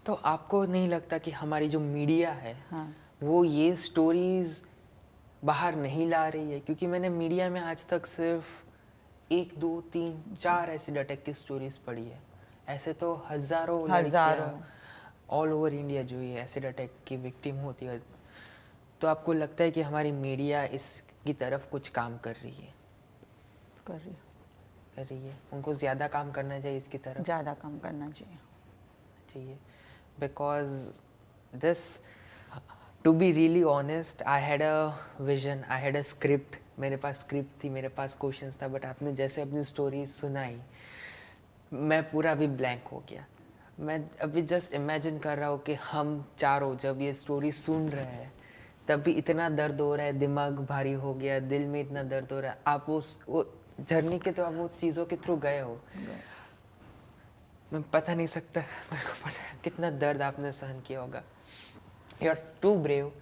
तो आपको नहीं लगता कि हमारी जो मीडिया है,
हाँ,
वो ये स्टोरीज बाहर नहीं ला रही है? क्योंकि मैंने मीडिया में आज तक सिर्फ 1, 2, 3, 4 एसिड अटैक की स्टोरीज पढ़ी है। ऐसे तो हजारों लड़कियां ऑल ओवर इंडिया जो ये एसिड अटैक की विक्टिम होती है। तो आपको लगता है कि हमारी मीडिया इसकी तरफ कुछ काम कर रही है?
कर रही है।
उनको ज़्यादा काम करना चाहिए इसकी तरफ?
ज़्यादा काम करना चाहिए।
Because this, to be really honest, I had a vision, I had a script, मेरे पास स्क्रिप्ट थी, मेरे पास क्वेश्चंस था, बट आपने जैसे अपनी स्टोरी सुनाई, मैं पूरा भी ब्लैंक हो गया। मैं अभी जस्ट इमेजिन कर रहा हूँ कि हम चारों जब ये स्टोरी सुन रहे हैं, तब भी इतना दर्द हो रहा है, दिमाग भारी हो गया, दिल में इतना दर्द हो रहा है। आप वो जर्नी के, तो आप वो चीज़ों के थ्रू गए हो, मैं पता नहीं सकता, मेरे को पता है कितना दर्द आपने सहन किया होगा। You are too brave.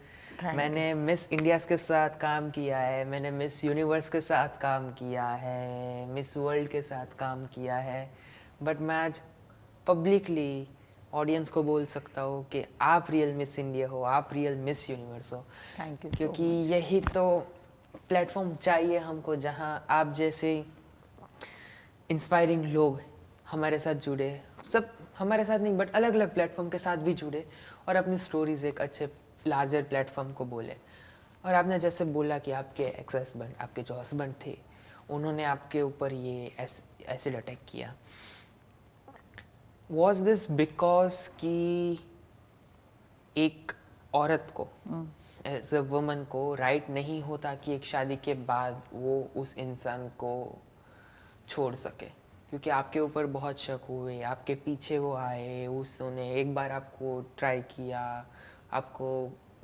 मैंने मिस इंडियाज़ के साथ काम किया है, मैंने मिस यूनिवर्स के साथ काम किया है, मिस वर्ल्ड के साथ काम किया है, बट मैं आज पब्लिकली ऑडियंस को बोल सकता हूँ कि आप रियल मिस इंडिया हो, आप रियल मिस यूनिवर्स हो।
Thank you.
क्योंकि यही तो प्लेटफॉर्म चाहिए हमको, जहाँ आप जैसे इंस्पायरिंग लोग हमारे साथ जुड़े, सब हमारे साथ नहीं बट अलग अलग प्लेटफॉर्म के साथ भी जुड़े और अपनी स्टोरीज एक अच्छे लार्जर प्लेटफॉर्म को बोले। और आपने जैसे बोला कि आपके एक्स हस्बैंड, आपके जो हस्बैंड थे, उन्होंने आपके ऊपर ये एसिड अटैक किया, वॉज दिस बिकॉज कि एक औरत को एज अ वुमन को राइट नहीं होता कि एक शादी के बाद वो उस इंसान को छोड़ सके, क्योंकि आपके ऊपर बहुत शक हुए, आपके पीछे वो आए, उसने एक बार आपको ट्राई किया, आपको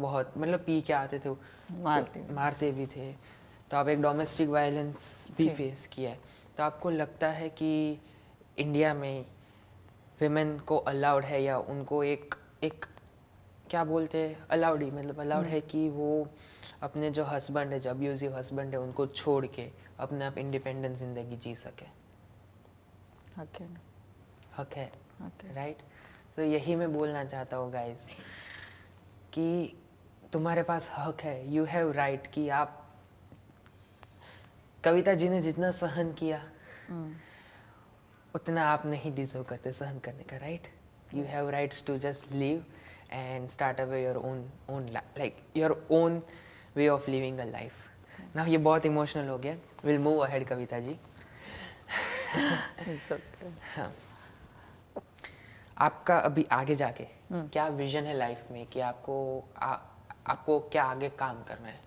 बहुत मतलब पी के आते थे, मारते भी थे, तो आप एक डोमेस्टिक वायलेंस भी फेस किया है। तो आपको लगता है कि इंडिया में विमेन को अलाउड है या उनको एक एक क्या बोलते हैं, अलाउड ही मतलब अलाउड है कि वो अपने जो हस्बैंड है, जो अब्यूजिव हस्बैंड है, उनको छोड़ के अपने आप इंडिपेंडेंट जिंदगी जी सके?
हक है ना,
हक है,
हक है।
राइट। तो यही मैं बोलना चाहता हूँ गाइस कि तुम्हारे पास हक है, यू हैव राइट कि आप, कविता जी ने जितना सहन किया उतना आप नहीं डिजर्व करते सहन करने का, right. You have rights to just live and start away your own like your own way of living a life. ना ये बहुत इमोशनल हो गया, will move ahead Kavita ji. हाँ, आपका अभी आगे जाके क्या विजन है लाइफ में कि आपको क्या आगे काम करना है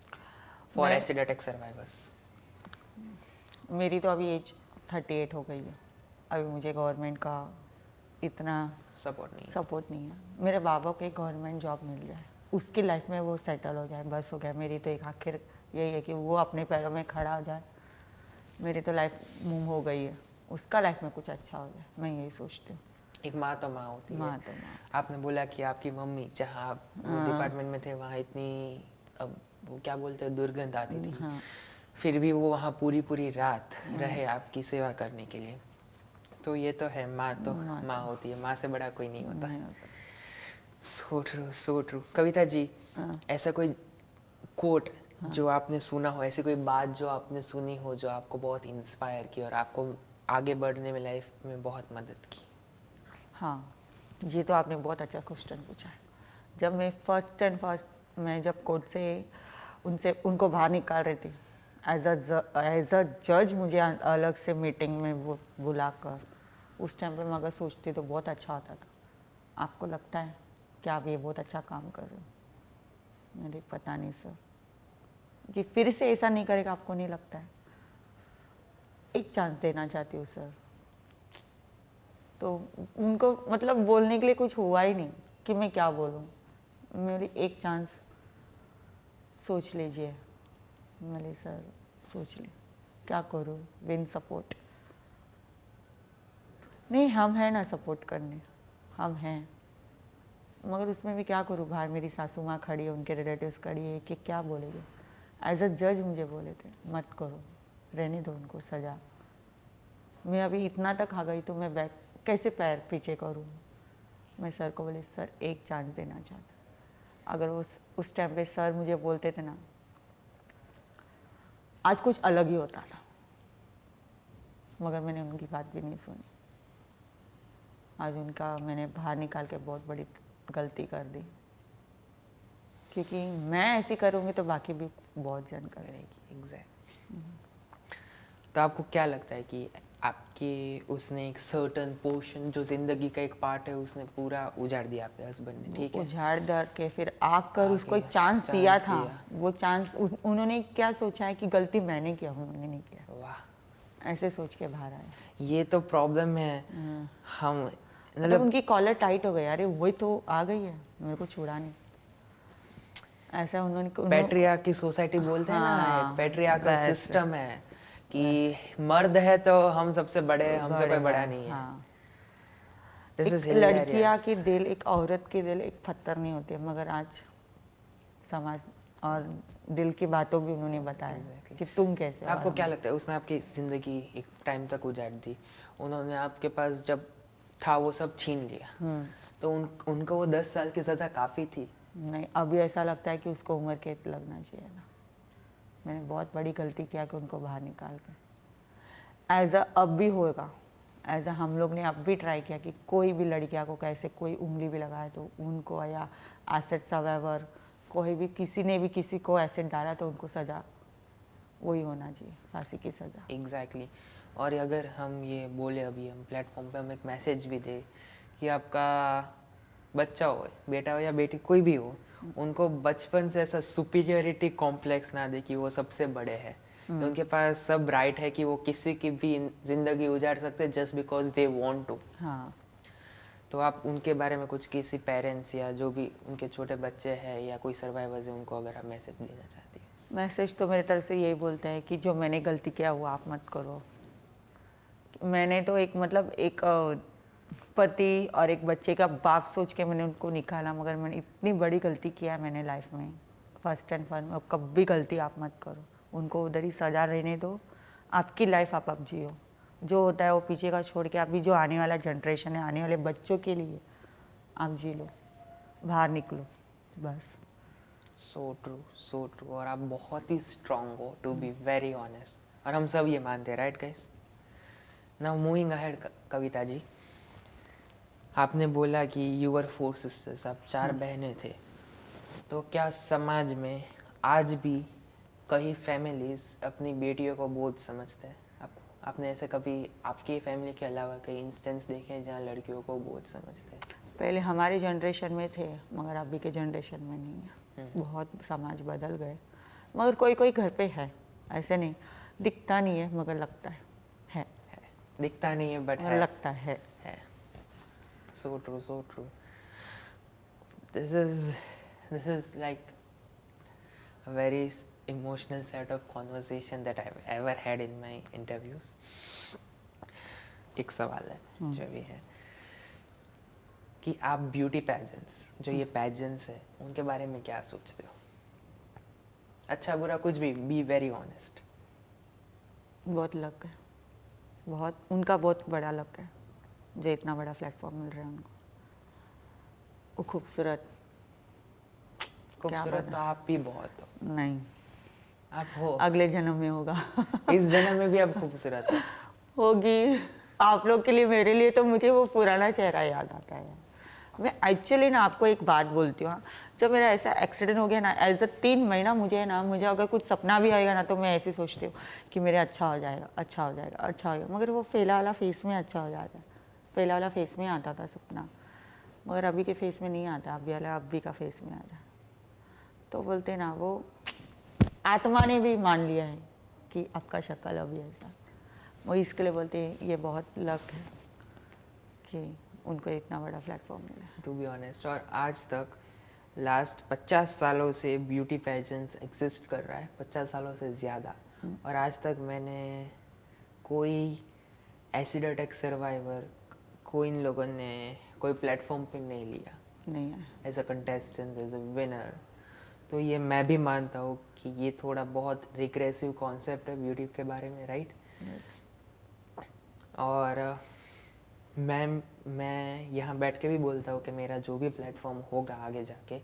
फॉर एसिड अटैक सर्वाइवर्स?
मेरी तो अभी एज 38 हो गई है, अभी मुझे गवर्नमेंट का इतना सपोर्ट नहीं है। मेरे बाबा को एक गवर्नमेंट जॉब मिल जाए, उसकी लाइफ में वो सेटल हो जाए, बस हो गया। मेरी तो एक आखिर यही है कि वो अपने पैरों में खड़ा हो जाए। मेरी तो लाइफ मूव हो गई है, उसका लाइफ में कुछ अच्छा हो जाए, मैं यही सोचती हूँ।
एक माँ तो माँ होती है।
माँ तो माँ।
आपने बोला कि आपकी मम्मी जहाँ आप डिपार्टमेंट में थे वहाँ इतनी अब वो क्या बोलते हैं दुर्गंध आती थी,
हाँ।
फिर भी वो वहाँ पूरी पूरी रात रहे आपकी सेवा करने के लिए। तो ये तो है, माँ तो माँ होती है, माँ से बड़ा कोई नहीं होता। So true, so true. Kavita ji, ऐसा कोई कोट जो आपने सुना हो, ऐसी कोई बात जो आपने सुनी हो जो आपको बहुत इंस्पायर की और आपको आगे बढ़ने में लाइफ में बहुत मदद की?
हाँ, ये तो आपने बहुत अच्छा क्वेश्चन पूछा है। जब मैं फर्स्ट मैं जब कोर्ट से उनको बाहर निकाल रही थी, एज अ जज मुझे अलग से मीटिंग में वो बुलाकर, उस टाइम पे मैं अगर सोचती तो बहुत अच्छा होता था। आपको लगता है कि आप ये बहुत अच्छा काम कर रहे हो? मेरे पता नहीं सर, जी फिर से ऐसा नहीं करेगा, आपको नहीं लगता है? एक चांस देना चाहती हूँ सर। तो उनको मतलब बोलने के लिए कुछ हुआ ही नहीं कि मैं क्या बोलूँ। मेरी एक चांस सोच लीजिए। मैंने सर सोच ली, क्या करूँ बिन सपोर्ट? नहीं, हम हैं ना सपोर्ट करने, हम हैं, मगर उसमें भी क्या करूँ? बाहर मेरी सासू माँ खड़ी है, उनके रिलेटिव्स खड़ी है कि क्या बोलेंगे। एज अ जज मुझे बोले थे मत करो, रहने दो उनको सज़ा। मैं अभी इतना तक आ गई तो मैं बैक कैसे पैर पीछे करूँ? मैं सर को बोली सर एक चांस देना चाहता। अगर उस टाइम पे सर मुझे बोलते थे ना, आज कुछ अलग ही होता था, मगर मैंने उनकी बात भी नहीं सुनी। आज उनका मैंने बाहर निकाल के बहुत बड़ी गलती कर दी, क्योंकि मैं ऐसी करूँगी तो बाकी भी बहुत जन करेगी।
एग्जैक्ट। तो आपको क्या लगता है कि आपके उसने एक सर्टन पोर्शन जो जिंदगी का एक पार्ट है उसने पूरा उजाड़ दिया आपके हस्बैंड ने? ठीक है,
उजाड़ दर के फिर आकर उसको एक चांस दिया था। वो चांस उन्होंने क्या सोचा है कि गलती मैंने किया, उन्होंने नहीं किया।
वाह,
ऐसे सोच के बाहर आए।
ये तो प्रॉब्लम है। हम
मतलब उनकी कॉलर टाइट हो गई, अरे वही तो आ गई है, मेरे को छुड़ा नहीं। ऐसा उन्होंने
पैट्रियार्की सोसाइटी बोलते हैं ना, पैट्रियार्कल सिस्टम है कि मर्द है तो हम सबसे बड़े हैं, हमसे कोई बड़ा नहीं है।
हाँ।
This is
एक लड़कियां
hilarious.
की दिल, एक औरत की दिल एक पत्थर नहीं होती है, मगर आज समाज और दिल की बातों भी उन्होंने बताया कि तुम कैसे।
आपको क्या लगता है उसने आपकी जिंदगी एक टाइम तक उजाड़ दी, उन्होंने आपके पास जब था वो सब छीन लिया, तो उनको वो 10 साल की सजा काफी थी?
नहीं, अभी ऐसा लगता है कि उसको उम्र कैद लगना चाहिए ना। मैंने बहुत बड़ी गलती किया कि उनको बाहर निकाल के। एज अ अब भी होगा, एज अ हम लोग ने अब भी ट्राई किया कि कोई भी लड़कियां को कैसे कोई उंगली भी लगाए तो उनको, या एसिड सर्वाइवर कोई भी किसी ने भी किसी को एसिड डाला तो उनको सज़ा वही होना चाहिए, फांसी की सज़ा।
एग्जैक्टली और अगर हम ये बोले अभी हम प्लेटफॉर्म पे हम एक मैसेज भी दे कि आपका बच्चा हो, बेटा हो या बेटी कोई भी हो, उनको बचपन से ऐसा सुपीरियरिटी कॉम्प्लेक्स ना दे कि वो सबसे बड़े हैं, उनके पास सब राइट है कि वो किसी की भी जिंदगी उजाड़ सकते हैं just because they want to.
हाँ,
तो आप उनके बारे में कुछ किसी पेरेंट्स या जो भी उनके छोटे बच्चे हैं या कोई सर्वाइवर्स है उनको अगर आप मैसेज देना चाहती हैं?
मैसेज तो मेरी तरफ से यही बोलते हैं कि जो मैंने गलती किया वो आप मत करो। मैंने तो एक मतलब एक पति और एक बच्चे का बाप सोच के मैंने उनको निकाला, मगर मैंने इतनी बड़ी गलती किया है मैंने लाइफ में, फर्स्ट एंड फॉरमोस्ट कभी गलती आप मत करो, उनको उधर ही सजा रहने दो, आपकी लाइफ आप अब जियो, जो होता है वो पीछे का छोड़ के अभी जो आने वाला जनरेशन है, आने वाले बच्चों के लिए आप जी लो, बाहर निकलो बस।
सो ट्रू और आप बहुत ही स्ट्रांग हो टू बी वेरी ऑनेस्ट और हम सब ये मानते हैं, right guys? Now moving ahead Kavita ji, आपने बोला कि यू वर 4 सिस्टर्स, आप 4 बहनें थे, तो क्या समाज में आज भी कई फैमिलीज अपनी बेटियों को बोझ समझते हैं? आपने ऐसे कभी आपकी फैमिली के अलावा कई इंस्टेंस देखे हैं जहाँ लड़कियों को बोझ समझते हैं?
पहले हमारे जनरेशन में थे मगर अभी के जनरेशन में नहीं है, बहुत समाज बदल गए, मगर कोई कोई घर पे है, ऐसे नहीं दिखता नहीं है मगर लगता है
दिखता नहीं है बट
मगर
है,
लगता है।
So true. This is like a very emotional set of conversation that I've ever had in my interviews. एक सवाल है जो भी है कि आप ब्यूटी पैजेंट्स, जो ये पैजेंट्स है उनके बारे में क्या सोचते हो? अच्छा बुरा कुछ भी, बी वेरी ऑनेस्ट।
बहुत लक है, बहुत उनका बहुत बड़ा लक है जो इतना बड़ा प्लेटफॉर्म मिल रहा है उनको। वो खूबसूरत
खूबसूरत तो आप भी बहुत हो।
नहीं,
आप हो,
अगले जन्म में होगा।
इस जन्म में भी आप खूबसूरत हो।
होगी, आप लोग के लिए, मेरे लिए तो मुझे वो पुराना चेहरा याद आता है। मैं एक्चुअली ना आपको एक बात बोलती हूँ, जब मेरा ऐसा एक्सीडेंट हो गया ना, एज अ 3 महीना मुझे ना, मुझे अगर कुछ सपना भी आएगा ना तो मैं ऐसे सोचती हूँ कि मेरे अच्छा हो जाएगा, अच्छा हो जाएगा, अच्छा हो जाएगा, मगर वो पहला वाला फेस में अच्छा हो जाता है, पहला वाला फेस में आता था सपना, मगर अभी के फेस में नहीं आता, अभी का फेस में आता है। तो बोलते ना वो आत्मा ने भी मान लिया है कि आपका शक्ल अभी ऐसा, वो इसके लिए बोलते हैं ये बहुत लक है कि उनको इतना बड़ा प्लेटफॉर्म मिला।
टू बी ऑनेस्ट, और आज तक लास्ट 50 सालों से ब्यूटी पेजेंट्स एग्जिस्ट कर रहा है, 50 सालों से ज़्यादा, और आज तक मैंने कोई एसिड अटैक सर्वाइवर को इन लोगों ने कोई प्लेटफॉर्म पे नहीं लिया
नहीं है,
as a contestant, as a winner. तो ये मैं भी मानता हूँ कि ये थोड़ा बहुत रिग्रेसिव कॉन्सेप्ट है ब्यूटी के बारे में, राइट? और मैं यहाँ बैठ के भी बोलता हूँ कि मेरा जो भी प्लेटफॉर्म होगा आगे जाके,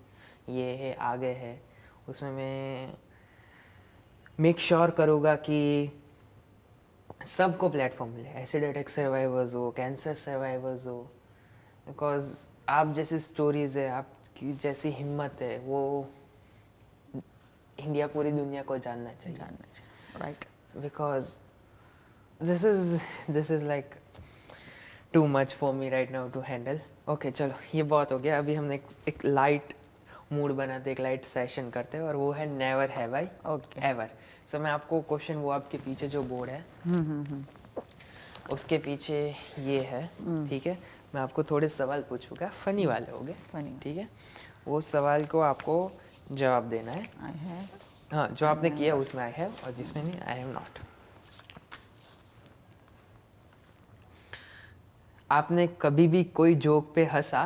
ये है आगे है, उसमें मैं मेक श्योर करूँगा कि सबको प्लेटफॉर्म मिले, एसिड अटैक सर्वाइवर्स हो, कैंसर सर्वाइवर्स हो, बिकॉज आप जैसी स्टोरीज है, आपकी जैसी हिम्मत है, वो इंडिया पूरी दुनिया को जानना चाहिए,
right?
Because this is like too much for me right now to handle. Okay चलो ये बहुत हो गया, अभी हमने एक लाइट मूड बनाते, एक लाइट सेशन करते हैं, और वो है नेवर हैव आई एवर। सो मैं आपको क्वेश्चन, वो आपके पीछे जो बोर्ड है उसके पीछे ये है, ठीक है? मैं आपको थोड़े सवाल पूछूंगा, फनी वाले होंगे,
फनी,
ठीक है? वो सवाल को आपको जवाब देना है।
आई है,
हाँ, जो आपने किया उसमें आई हैव, और जिसमें नहीं आई हैव नॉट। आपने कभी भी कोई जोक पे हंसा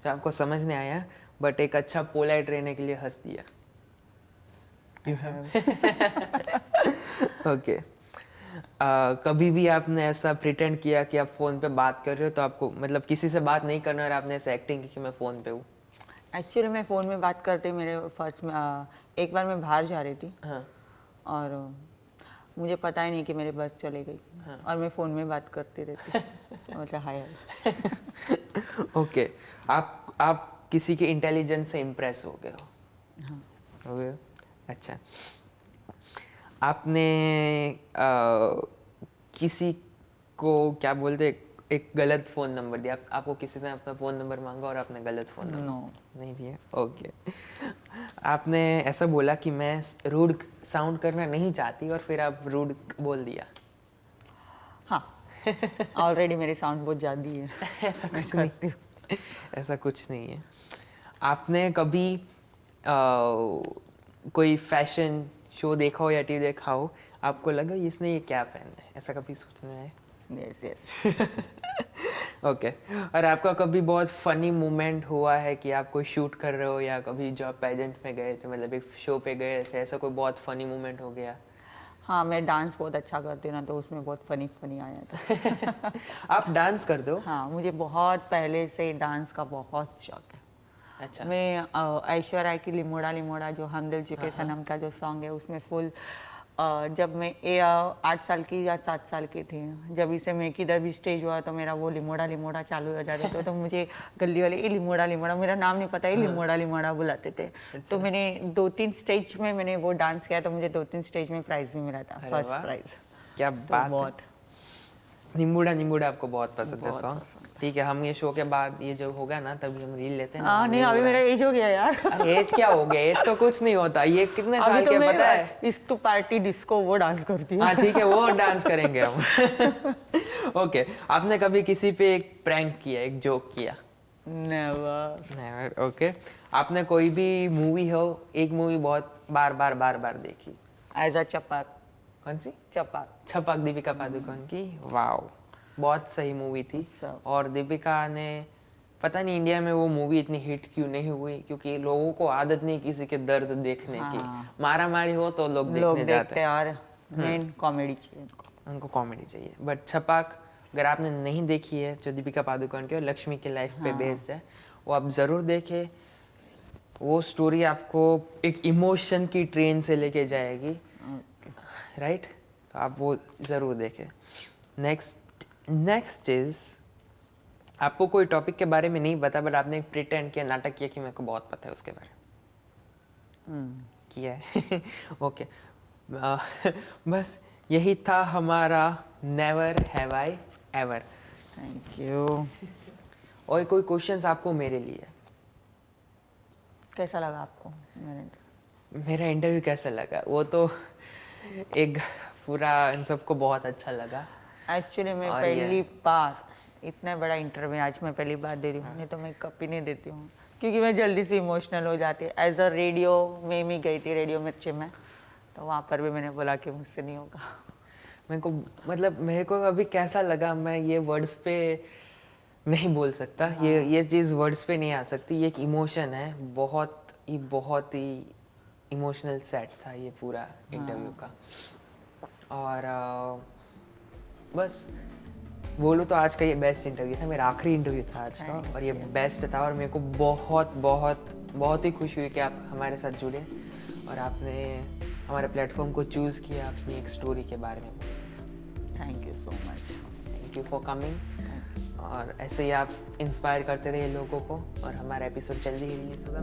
जो आपको समझ नहीं आया बट एक अच्छा पोलाइट रहने के लिए हंस दिया? ओके। कभी भी आपने ऐसा प्रिटेंड किया कि आप फ़ोन पे बात कर रहे हो, तो आपको मतलब किसी से बात नहीं करना और आपने ऐसा एक्टिंग की कि मैं फ़ोन पे हूँ?
एक्चुअली मैं फ़ोन में बात करते मेरे फर्स्ट में एक बार मैं बाहर जा रही थी,
हाँ।
और मुझे पता ही नहीं कि मेरी बस चली गई। और मैं फ़ोन में बात करती रहती मतलब हाय
ओके, आप किसी के इंटेलिजेंस से इम्प्रेस हो गए हो?
हाँ।
हो गए हो? अच्छा, आपने किसी को क्या बोलते, एक गलत फ़ोन नंबर दिया, आपको किसी ने अपना फ़ोन नंबर मांगा और आपने गलत फ़ोन नंबर
नो,
नहीं दिया? ओके। आपने ऐसा बोला कि मैं रूड साउंड करना नहीं चाहती और फिर आप रूड बोल दिया?
हाँ ऑलरेडी मेरी साउंड बहुत ज़्यादा है।
ऐसा
मैं
कुछ नहीं,
करती हूँ।
ऐसा कुछ नहीं है। आपने कभी कोई फैशन शो देखा हो या टीवी देखा हो, आपको लगा इसने ये क्या पहना है, ऐसा कभी सोचने में आया?
Yes yes.
ओके। और आपका कभी बहुत फनी मोमेंट हुआ है कि आप कोई शूट कर रहे हो या कभी जो आप पेजेंट में गए थे, मतलब एक शो पे गए थे, ऐसा कोई बहुत फनी मोमेंट हो गया?
हाँ मैं डांस बहुत अच्छा करती हूँ ना, तो उसमें बहुत फनी आया था।
आप डांस करते हो?
हाँ मुझे बहुत पहले से डांस का बहुत शौक है।
अच्छा।
मैं ऐश्वर्या राय की लिमोड़ा लिमोड़ा जो हम दिल चुके सनम का जो सॉन्ग है उसमें फुल जब मैं 8 साल की या 7 साल की थी, जब इसे मैं किधर भी स्टेज हुआ तो मेरा वो लिमोड़ा लिमोड़ा चालू हो जाता था। तो मुझे गली वाले ये लिमोड़ा लिमोड़ा, मेरा नाम नहीं पता है, लिमोड़ा लिमोड़ा बुलाते थे। तो मैंने 2-3 स्टेज में मैंने वो डांस किया, तो मुझे 2-3 स्टेज में प्राइज भी मिला था,
अरे
फर्स्ट
वाह,
प्राइज।
क्या
तो
बात है।
बहुत
निम्बूडा निम्बूडा आपको बहुत पसंद है
बहुत
सॉन्ग?
पसंद
ठीक है, हम ये शो के बाद ये जब होगा ना तभी हम रील लेते हैं ना।
हाँ नहीं अभी मेरा एज हो गया यार।
अरे एज क्या हो गया, एज तो कुछ नहीं होता। ये कितने
अभी
साल
तो
के
मैं
पता है?
इस टू पार्टी डिस्को वो डांस करती हूँ।
हाँ ठीक है, वो डांस करेंगे हम। ओके, आपने कभी किसी पे एक प्रैंक किया, एक जोक किया?
नेवर।
नेवर। ओके, आपने कोई भी मूवी हो, एक मूवी बहुत बार बार देखी?
As a चपाक।
कौन सी?
चपाक।
छपाक, दीपिका पादुकोण की। वाओ, बहुत सही मूवी थी।
सब।
और दीपिका ने पता नहीं इंडिया में वो मूवी इतनी हिट क्यों नहीं हुई, क्योंकि लोगों को आदत नहीं किसी के दर्द देखने की। मारा मारी हो तो लोग देखने जाते हैं।
और मेन कॉमेडी चाहिए
उनको कॉमेडी चाहिए। बट छपाक अगर आपने नहीं देखी है, जो दीपिका पादुकोण की और लक्ष्मी की लाइफ पे बेस्ड है, वो आप ज़रूर देखें। वो स्टोरी आपको एक इमोशन की ट्रेन से लेके जाएगी, राइट? तो आप वो ज़रूर देखें। नेक्स्ट इज, आपको कोई टॉपिक के बारे में नहीं पता, बट आपने एक प्रिटेंड किया, नाटक किया कि मेरे को बहुत पता है उसके बारे में। किया है। ओके, बस यही था हमारा never have I ever.
Thank you.
और कोई क्वेश्चंस आपको मेरे लिए?
कैसा लगा आपको
मेरा इंटरव्यू कैसा लगा? वो तो एक पूरा इन सबको बहुत अच्छा लगा।
एक्चुअली मैं
और
पहली बार इतना बड़ा इंटरव्यू आज मैं पहली बार दे रही हूँ, नहीं तो मैं कभी नहीं देती हूँ क्योंकि मैं जल्दी से इमोशनल हो जाती। एज अ रेडियो में भी गई थी, रेडियो मिर्ची में, तो वहाँ पर भी मैंने बोला कि मुझसे नहीं होगा।
मेरे को अभी कैसा लगा, मैं ये वर्ड्स पे नहीं बोल सकता। ये चीज़ वर्ड्स पे नहीं आ सकती। ये एक इमोशन है, बहुत ही इमोशनल सेट था ये पूरा इंटरव्यू का। और बस बोलूँ तो आज का ये बेस्ट इंटरव्यू था, मेरा आखिरी इंटरव्यू था आज का, और ये बेस्ट था। और मेरे को बहुत ही खुशी हुई कि आप हमारे साथ जुड़े और आपने हमारे प्लेटफॉर्म को चूज़ किया अपनी एक स्टोरी के बारे में।
Thank you so much.
Thank you for coming. और ऐसे ही आप इंस्पायर करते रहिए लोगों को, और हमारा एपिसोड जल्दी ही रिलीज होगा।